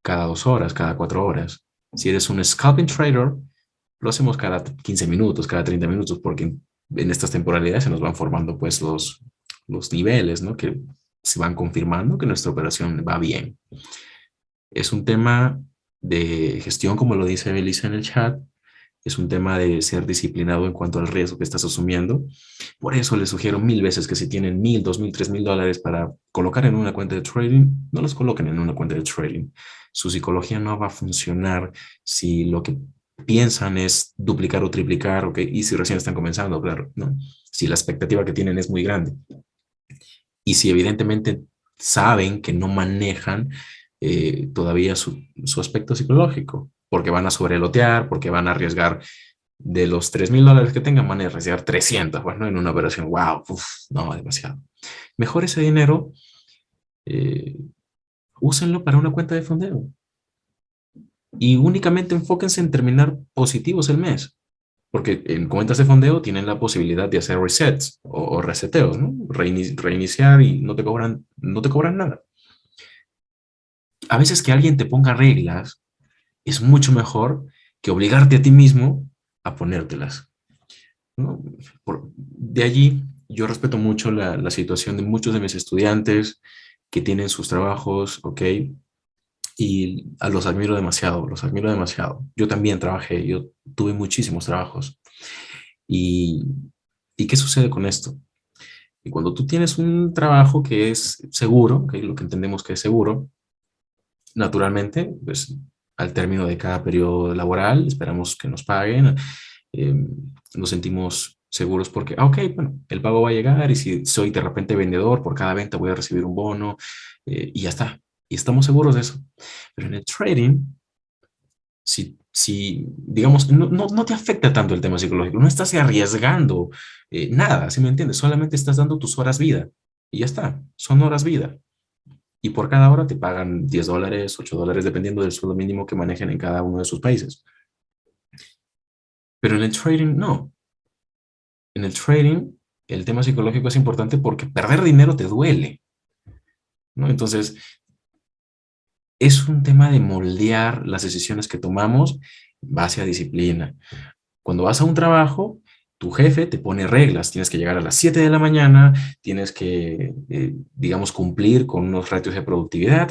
cada 2 horas, cada 4 horas. Si eres un scalping trader, lo hacemos cada 15 minutos, cada 30 minutos, porque en estas temporalidades se nos van formando pues los niveles, ¿no? Que se van confirmando que nuestra operación va bien. Es un tema de gestión, como lo dice Melissa en el chat. Es un tema de ser disciplinado en cuanto al riesgo que estás asumiendo. Por eso les sugiero 1,000 veces que si tienen 1,000, 2,000, 3,000 dólares para colocar en una cuenta de trading, no los coloquen en una cuenta de trading. Su psicología no va a funcionar si lo que piensan es duplicar o triplicar, ¿ok? Y si recién están comenzando, claro, ¿no? Si la expectativa que tienen es muy grande. Y si evidentemente saben que no manejan todavía su aspecto psicológico, porque van a sobrelotear, porque van a arriesgar de los 3,000 dólares que tengan, van a arriesgar 300, bueno, en una operación, wow, uf, no, demasiado. Mejor ese dinero, eh, úsenlo para una cuenta de fondeo y únicamente enfóquense en terminar positivos el mes. Porque en cuentas de fondeo tienen la posibilidad de hacer resets o reseteos, ¿no? Reiniciar y no te cobran nada. A veces que alguien te ponga reglas es mucho mejor que obligarte a ti mismo a ponértelas, ¿no? De allí, yo respeto mucho la situación de muchos de mis estudiantes que tienen sus trabajos, ¿ok? Y los admiro demasiado, los admiro demasiado. Yo también trabajé, yo tuve muchísimos trabajos. ¿Y, y qué sucede con esto? Y cuando tú tienes un trabajo que es seguro, que lo que entendemos que es seguro, naturalmente, pues al término de cada periodo laboral esperamos que nos paguen, eh, nos sentimos seguros porque, ok, bueno, el pago va a llegar y si soy de repente vendedor, por cada venta voy a recibir un bono y ya está. Y estamos seguros de eso. Pero en el trading, si digamos, no te afecta tanto el tema psicológico, no estás arriesgando nada, ¿sí me entiendes? Solamente estás dando tus horas vida y ya está, son horas vida. Y por cada hora te pagan $10, $8, dependiendo del sueldo mínimo que manejen en cada uno de sus países. Pero en el trading no. En el trading el tema psicológico es importante porque perder dinero te duele, ¿no? Entonces, es un tema de moldear las decisiones que tomamos en base a disciplina. Cuando vas a un trabajo, tu jefe te pone reglas. Tienes que llegar a las 7 de la mañana, tienes que, digamos, cumplir con unos ratios de productividad,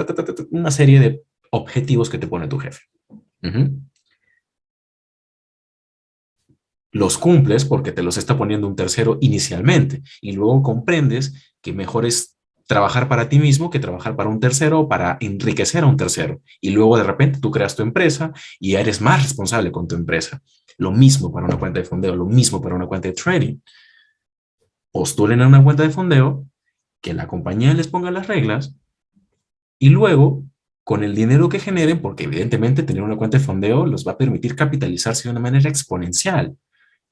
una serie de objetivos que te pone tu jefe. Ujú. Los cumples porque te los está poniendo un tercero inicialmente y luego comprendes que mejor es trabajar para ti mismo que trabajar para un tercero o para enriquecer a un tercero. Y luego de repente tú creas tu empresa y eres más responsable con tu empresa. Lo mismo para una cuenta de fondeo, lo mismo para una cuenta de trading. Postulen a una cuenta de fondeo, que la compañía les ponga las reglas y luego, con el dinero que generen, porque evidentemente tener una cuenta de fondeo los va a permitir capitalizarse de una manera exponencial.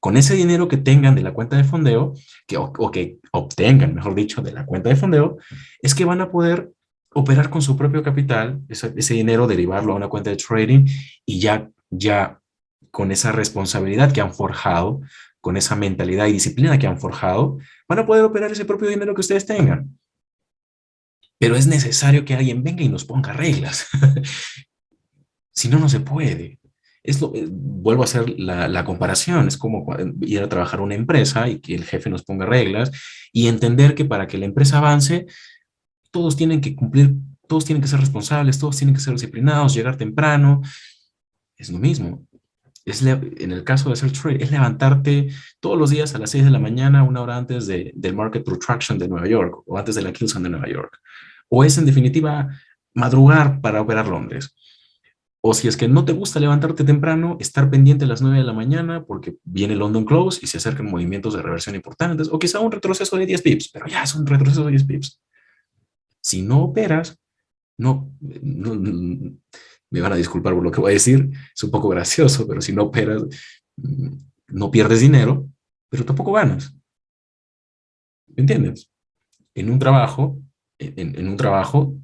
Con ese dinero que tengan de la cuenta de fondeo, o que obtengan, mejor dicho, de la cuenta de fondeo, es que van a poder operar con su propio capital, ese dinero derivarlo a una cuenta de trading y ya con esa responsabilidad que han forjado, con esa mentalidad y disciplina que han forjado, van a poder operar ese propio dinero que ustedes tengan. Pero es necesario que alguien venga y nos ponga reglas. Si no, no se puede. Vuelvo a hacer la comparación. Es como ir a trabajar a una empresa y que el jefe nos ponga reglas y entender que para que la empresa avance, todos tienen que cumplir, todos tienen que ser responsables, todos tienen que ser disciplinados, llegar temprano. Es lo mismo. En el caso de hacer trade, es levantarte todos los días a las 6 de la mañana, una hora antes del Market Retraction de Nueva York o antes de la Kilson de Nueva York. O es, en definitiva, madrugar para operar Londres. O si es que no te gusta levantarte temprano, estar pendiente a las 9 de la mañana porque viene London Close y se acercan movimientos de reversión importantes, o quizá un retroceso de 10 pips, pero ya es un retroceso de 10 pips. Si no operas, no, me van a disculpar por lo que voy a decir, es un poco gracioso, pero si no operas, no pierdes dinero, pero tampoco ganas. ¿Me entiendes? En un trabajo, en un trabajo,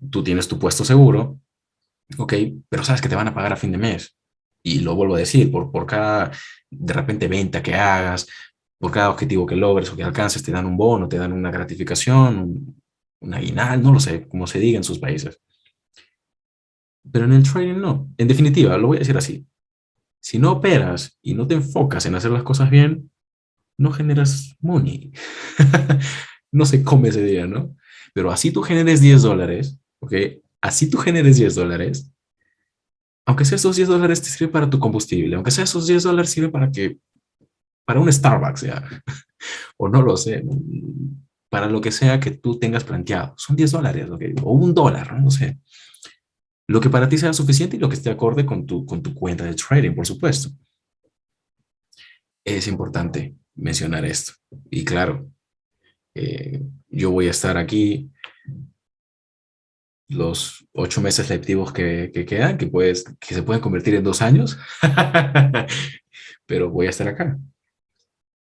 tú tienes tu puesto seguro, ok, pero sabes que te van a pagar a fin de mes. Y lo vuelvo a decir, por cada de repente venta que hagas, por cada objetivo que logres o que alcances, te dan un bono, te dan una gratificación, un aguinaldo, no lo sé, como se diga en sus países. Pero en el trading no. En definitiva, lo voy a decir así. Si no operas y no te enfocas en hacer las cosas bien, no generas money. No se come ese día, ¿no? Pero así tú generes $10, ¿ok? Así tú generes $10, aunque sea esos $10 te sirve para tu combustible, aunque sea esos $10 sirve para un Starbucks, ya, o no lo sé, para lo que sea que tú tengas planteado. Son $10, ¿ok? O $1, ¿no? No sé. Lo que para ti sea suficiente y lo que esté acorde con tu cuenta de trading, por supuesto. Es importante mencionar esto. Y claro, yo voy a estar aquí los 8 meses lectivos que quedan, que se pueden convertir en 2 años, pero voy a estar acá.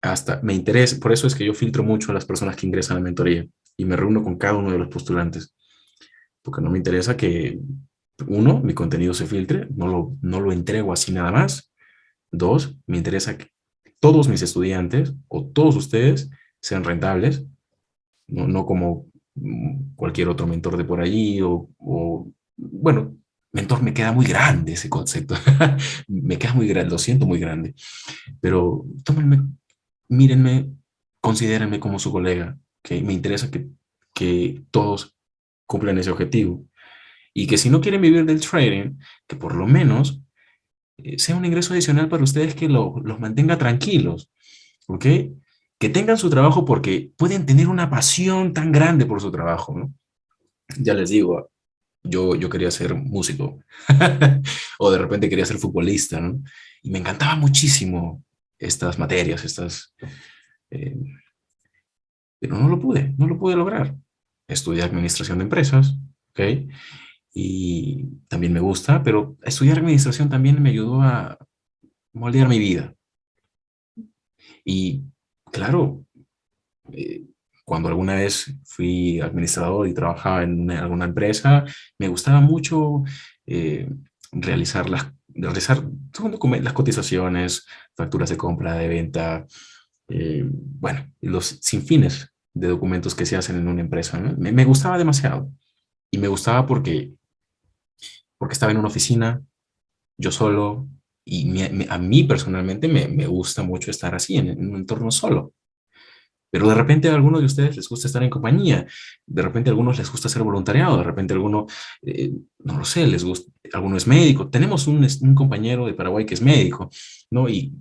Hasta me interesa, por eso es que yo filtro mucho a las personas que ingresan a la mentoría y me reúno con cada uno de los postulantes, porque no me interesa que, uno, mi contenido se filtre, no lo entrego así nada más. Dos, me interesa que todos mis estudiantes o todos ustedes sean rentables, no como cualquier otro mentor de por allí bueno, mentor me queda muy grande ese concepto, me queda muy grande, lo siento muy grande, pero tómenme, mírenme, considérenme como su colega, que me interesa que todos cumplan ese objetivo y que si no quieren vivir del trading, que por lo menos sea un ingreso adicional para ustedes que los mantenga tranquilos, ¿ok? Que tengan su trabajo porque pueden tener una pasión tan grande por su trabajo, ¿no? Ya les digo, yo quería ser músico o de repente quería ser futbolista, ¿no? Y me encantaba muchísimo estas materias, eh, pero no lo pude lograr. Estudié administración de empresas, ¿ok? Y también me gusta, pero estudiar administración también me ayudó a moldear mi vida. Y claro, eh, cuando alguna vez fui administrador y trabajaba en alguna empresa, me gustaba mucho eh, realizar realizar las cotizaciones, facturas de compra, de venta, bueno, los sinfines de documentos que se hacen en una empresa, ¿no? Me gustaba demasiado. Y me gustaba porque estaba en una oficina, yo solo, y a mí personalmente me gusta mucho estar así, en un entorno solo. Pero de repente a algunos de ustedes les gusta estar en compañía, de repente a algunos les gusta hacer voluntariado, de repente a alguno, no lo sé, les gusta, alguno es médico. Tenemos un compañero de Paraguay que es médico, ¿no? Y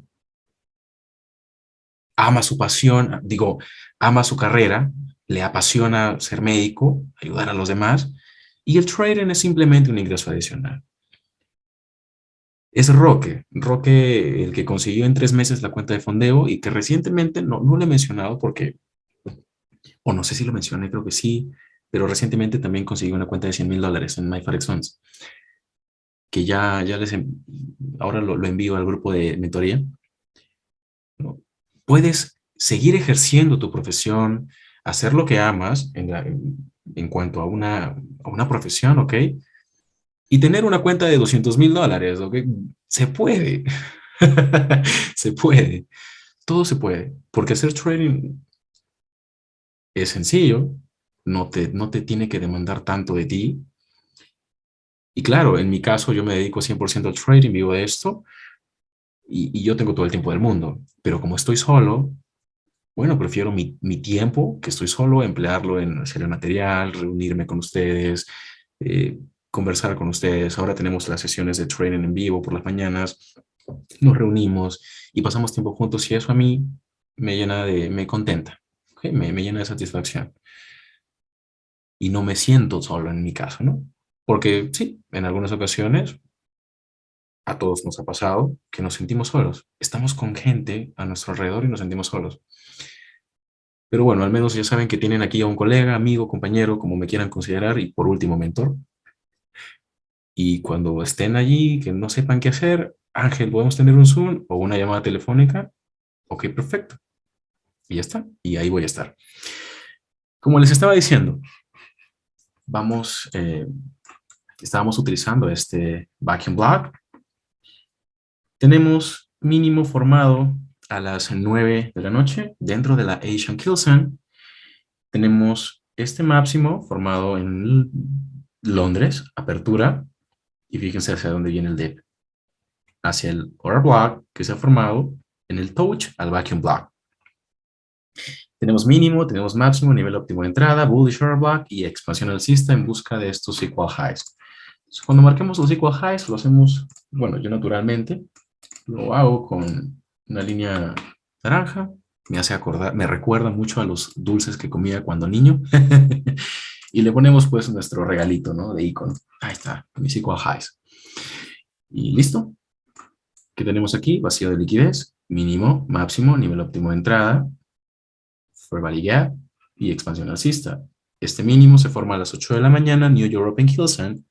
ama su pasión, digo, ama su carrera, le apasiona ser médico, ayudar a los demás, y el trading es simplemente un ingreso adicional. Es Roque el que consiguió en 3 meses la cuenta de fondeo y que recientemente, no lo he mencionado porque, o no sé si lo mencioné, creo que sí, pero recientemente también consiguió una cuenta de $100,000 en MyForex Funds, que ya ahora lo envío al grupo de mentoría, ¿no? Puedes seguir ejerciendo tu profesión, hacer lo que amas en cuanto a una profesión, ¿ok? Y tener una cuenta de $200,000, ¿ok? Se puede. Se puede. Todo se puede. Porque hacer trading es sencillo, no te tiene que demandar tanto de ti. Y claro, en mi caso yo me dedico 100% al trading, vivo de esto y yo tengo todo el tiempo del mundo. Pero como estoy solo, bueno, prefiero mi tiempo, que estoy solo, emplearlo en hacer el material, reunirme con ustedes, eh, conversar con ustedes. Ahora tenemos las sesiones de trading en vivo por las mañanas, nos reunimos y pasamos tiempo juntos y eso a mí me contenta, ¿ok? Me llena de satisfacción y no me siento solo en mi caso, ¿no? Porque sí, en algunas ocasiones a todos nos ha pasado que nos sentimos solos. Estamos con gente a nuestro alrededor y nos sentimos solos. Pero bueno, al menos ya saben que tienen aquí a un colega, amigo, compañero, como me quieran considerar, y por último, mentor. Y cuando estén allí, que no sepan qué hacer, Ángel, ¿podemos tener un Zoom o una llamada telefónica? Ok, perfecto. Y ya está. Y ahí voy a estar. Como les estaba diciendo, vamos, estábamos utilizando este backing block. Tenemos mínimo formado a las 9 de la noche dentro de la Asian Kill Zone. Tenemos este máximo formado en Londres, apertura, y fíjense hacia dónde viene el dip. Hacia el order block que se ha formado en el touch al vacuum block. Tenemos mínimo, tenemos máximo, nivel óptimo de entrada, bullish order block y expansión alcista en busca de estos equal highs. Entonces, cuando marquemos los equal highs, lo hacemos, bueno, yo naturalmente lo hago con una línea naranja. Me hace acordar, me recuerda mucho a los dulces que comía cuando niño. Y le ponemos pues nuestro regalito, ¿no? De icono. Ahí está, mis equal highs. Y listo. ¿Qué tenemos aquí? Vacío de liquidez, mínimo, máximo, nivel óptimo de entrada, fair value gap y expansión alcista. Este mínimo se forma a las 8 de la mañana, New European Kilson,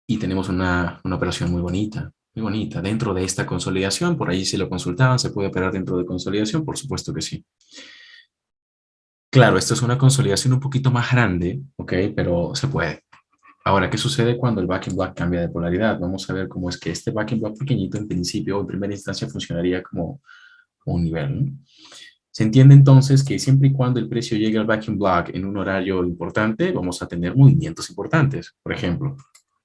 y tenemos una operación muy bonita, muy bonita. Dentro de esta consolidación, por ahí si lo consultaban, ¿se puede operar dentro de consolidación? Por supuesto que sí. Claro, esto es una consolidación un poquito más grande, ¿ok? Pero se puede. Ahora, ¿qué sucede cuando el backing block cambia de polaridad? Vamos a ver cómo es que este backing block pequeñito en principio, en primera instancia, funcionaría como un nivel, ¿no? Se entiende entonces que siempre y cuando el precio llegue al backing block en un horario importante, vamos a tener movimientos importantes. Por ejemplo,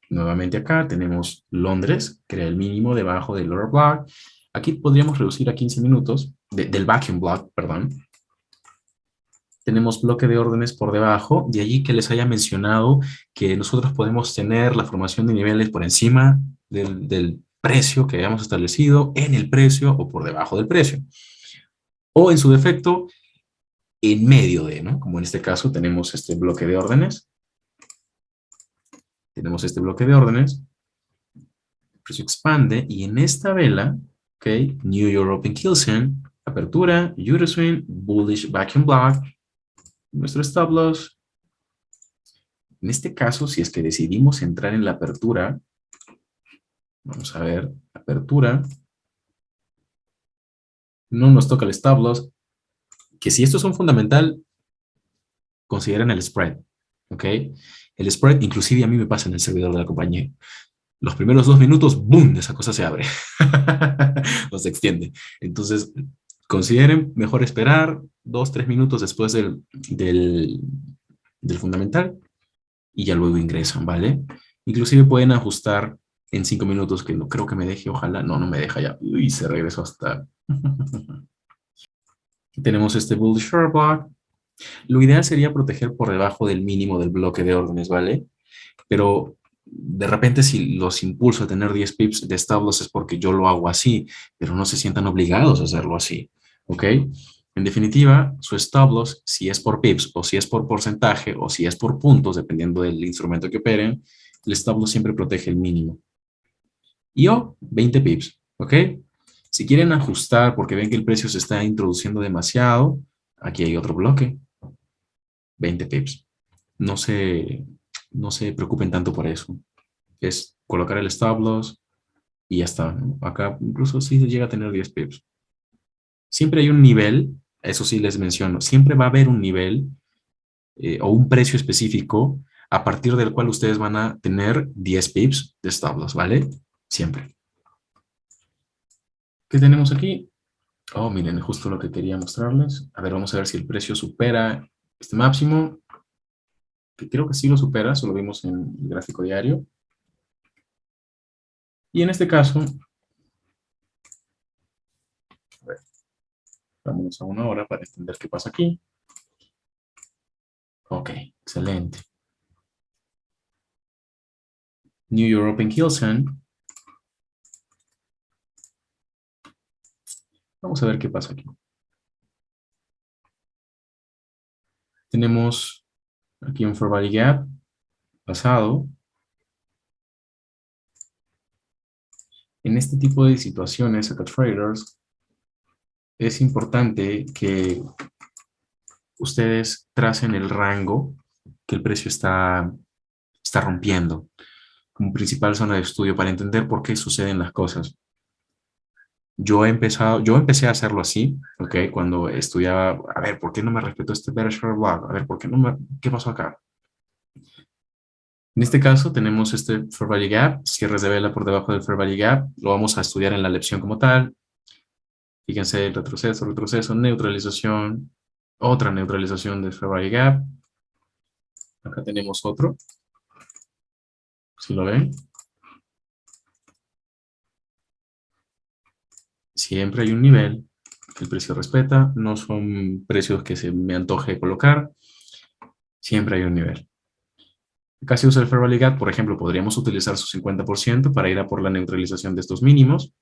nuevamente acá tenemos Londres, crea el mínimo debajo del order block. Aquí podríamos reducir a 15 minutos del backing block, perdón. Tenemos bloque de órdenes por debajo, de allí que les haya mencionado que nosotros podemos tener la formación de niveles por encima del precio que hayamos establecido, en el precio o por debajo del precio. O en su defecto, en medio de, ¿no? Como en este caso tenemos este bloque de órdenes. Tenemos este bloque de órdenes. El precio expande y en esta vela, ¿ok? New European Kilson, apertura, Euroswing, bullish vacuum block, nuestro stop loss. En este caso, si es que decidimos entrar en la apertura, vamos a ver, apertura, no nos toca el stop loss, que si esto es un fundamental, consideren el spread, ¿ok? El spread, inclusive a mí me pasa en el servidor de la compañía. Los primeros 2 minutos, ¡boom!, esa cosa se abre o se extiende. Entonces, consideren mejor esperar 2, 3 minutos después del fundamental y ya luego ingresan, ¿vale? Inclusive pueden ajustar en 5 minutos, que no creo que me deje, ojalá, no, no me deja ya. Uy, se regresó hasta... Tenemos este bull short block. Lo ideal sería proteger por debajo del mínimo del bloque de órdenes, ¿vale? Pero de repente si los impulso a tener 10 pips de stop loss es porque yo lo hago así, pero no se sientan obligados a hacerlo así, ¿ok? En definitiva, su stop loss, si es por pips o si es por porcentaje o si es por puntos, dependiendo del instrumento que operen, el stop loss siempre protege el mínimo. Y o 20 pips, ¿ok? Si quieren ajustar porque ven que el precio se está introduciendo demasiado, aquí hay otro bloque, 20 pips. No se, no se preocupen tanto por eso. Es colocar el stop loss y ya está, ¿no? Acá incluso sí se llega a tener 10 pips. Siempre hay un nivel, eso sí les menciono, siempre va a haber un nivel o un precio específico a partir del cual ustedes van a tener 10 pips de stop loss, ¿vale? Siempre. ¿Qué tenemos aquí? Oh, miren, justo lo que quería mostrarles. A ver, vamos a ver si el precio supera este máximo, que creo que sí lo supera, eso lo vimos en el gráfico diario. Y en este caso, a ver, vámonos a 1 hora para entender qué pasa aquí. Ok, excelente. New European Kilson. Vamos a ver qué pasa aquí. Tenemos aquí un Fair Value Gap pasado. En este tipo de situaciones, acá traders, es importante que ustedes tracen el rango que el precio está rompiendo como principal zona de estudio para entender por qué suceden las cosas. Yo empecé a hacerlo así, ¿ok? Cuando estudiaba, a ver, ¿por qué no me respetó este bearish block? A ver, ¿qué pasó acá? En este caso tenemos este Fair Value Gap, cierres de vela por debajo del Fair Value Gap, lo vamos a estudiar en la lección como tal. Fíjense, el retroceso, retroceso, neutralización, otra neutralización del Fair Value Gap. Acá tenemos otro, si lo ven. Siempre hay un nivel que el precio respeta, no son precios que se me antoje colocar, siempre hay un nivel. Acá se usa el Fair Value Gap, por ejemplo, podríamos utilizar su 50% para ir a por la neutralización de estos mínimos.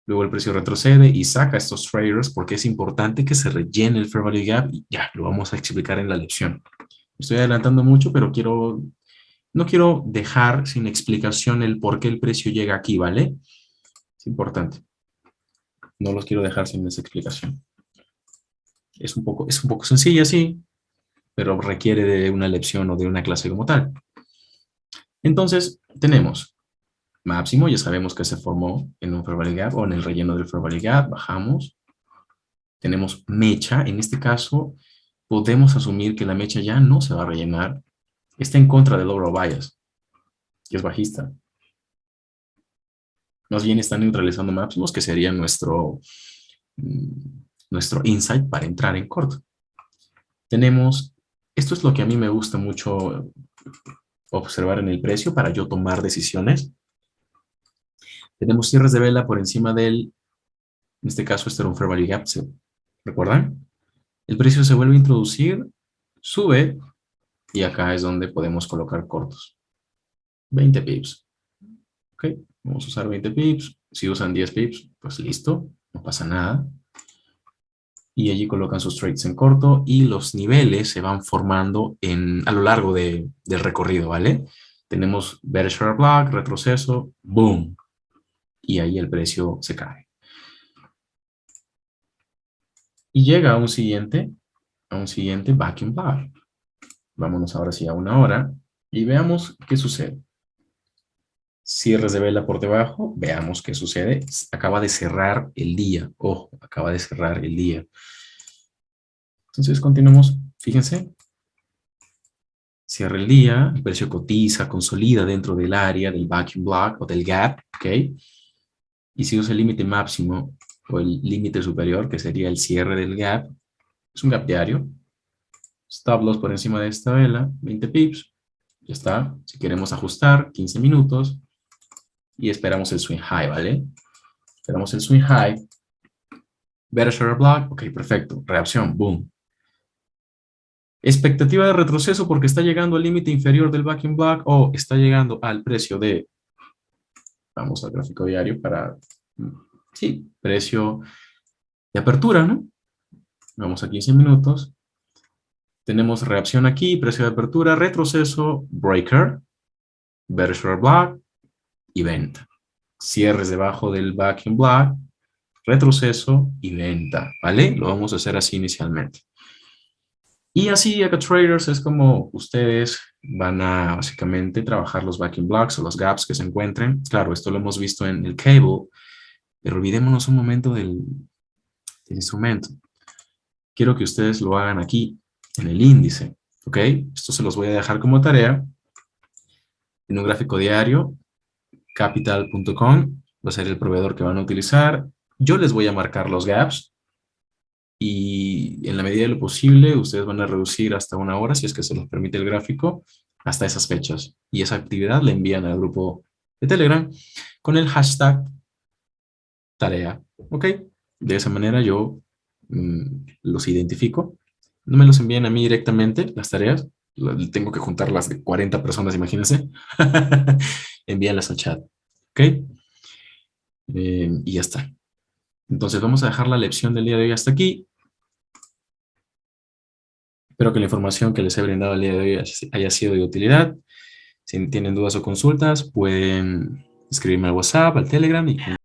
Luego el precio retrocede y saca estos traders porque es importante que se rellene el Fair Value Gap y ya, lo vamos a explicar en la lección. Estoy adelantando mucho, pero no quiero dejar sin explicación el por qué el precio llega aquí, ¿vale? Es importante. No los quiero dejar sin esa explicación. Es un poco sencilla, sí, pero requiere de una lección o de una clase como tal. Entonces, tenemos máximo, ya sabemos que se formó en un Fair Value Gap o en el relleno del Fair Value Gap, bajamos. Tenemos mecha, en este caso podemos asumir que la mecha ya no se va a rellenar, está en contra del overall bias, que es bajista. Más bien está neutralizando máximos, que sería nuestro insight para entrar en corto. Tenemos, esto es lo que a mí me gusta mucho observar en el precio para yo tomar decisiones. Tenemos cierres de vela por encima del, en este caso este era un Fair Value Gap, ¿se recuerdan? El precio se vuelve a introducir, sube, y acá es donde podemos colocar cortos. 20 pips. Ok, vamos a usar 20 pips. Si usan 10 pips, pues listo, no pasa nada. Y allí colocan sus trades en corto y los niveles se van formando a lo largo del recorrido, ¿vale? Tenemos bearish block, retroceso, boom. Y ahí el precio se cae. Y llega a un siguiente backing bar. Vámonos ahora sí a 1 hora y veamos qué sucede. Cierres de vela por debajo, veamos qué sucede. Acaba de cerrar el día, ojo, acaba de cerrar el día. Entonces continuamos, fíjense, cierra el día, el precio cotiza, consolida dentro del área del vacuum block o del gap, ¿ok? Y si usa el límite máximo o el límite superior, que sería el cierre del gap, es un gap diario, stop loss por encima de esta vela, 20 pips, ya está. Si queremos ajustar, 15 minutos y esperamos el swing high, ¿vale? Esperamos el swing high, better shorter block, ok, perfecto, reacción, boom. Expectativa de retroceso porque está llegando al límite inferior del backing block o está llegando al precio de, vamos al gráfico diario para, sí, precio de apertura, ¿no? Vamos a 15 minutos. Tenemos reacción aquí, precio de apertura, retroceso, breaker, better short block y venta. Cierres debajo del backing block, retroceso y venta, ¿vale? Lo vamos a hacer así inicialmente. Y así, acá traders, es como ustedes van a básicamente trabajar los backing blocks o los gaps que se encuentren. Claro, esto lo hemos visto en el cable, pero olvidémonos un momento del instrumento. Quiero que ustedes lo hagan aquí, en el índice, ¿ok? Esto se los voy a dejar como tarea en un gráfico diario, capital.com, va a ser el proveedor que van a utilizar. Yo les voy a marcar los gaps y en la medida de lo posible ustedes van a reducir hasta 1 hora, si es que se los permite el gráfico, hasta esas fechas. Y esa actividad la envían al grupo de Telegram con el hashtag tarea, ¿ok? De esa manera yo los identifico. No me los envían a mí directamente, las tareas. Tengo que juntar las de 40 personas, imagínense. Envíalas al chat, ¿ok? Y ya está. Entonces vamos a dejar la lección del día de hoy hasta aquí. Espero que la información que les he brindado el día de hoy haya sido de utilidad. Si tienen dudas o consultas, pueden escribirme al WhatsApp, al Telegram y con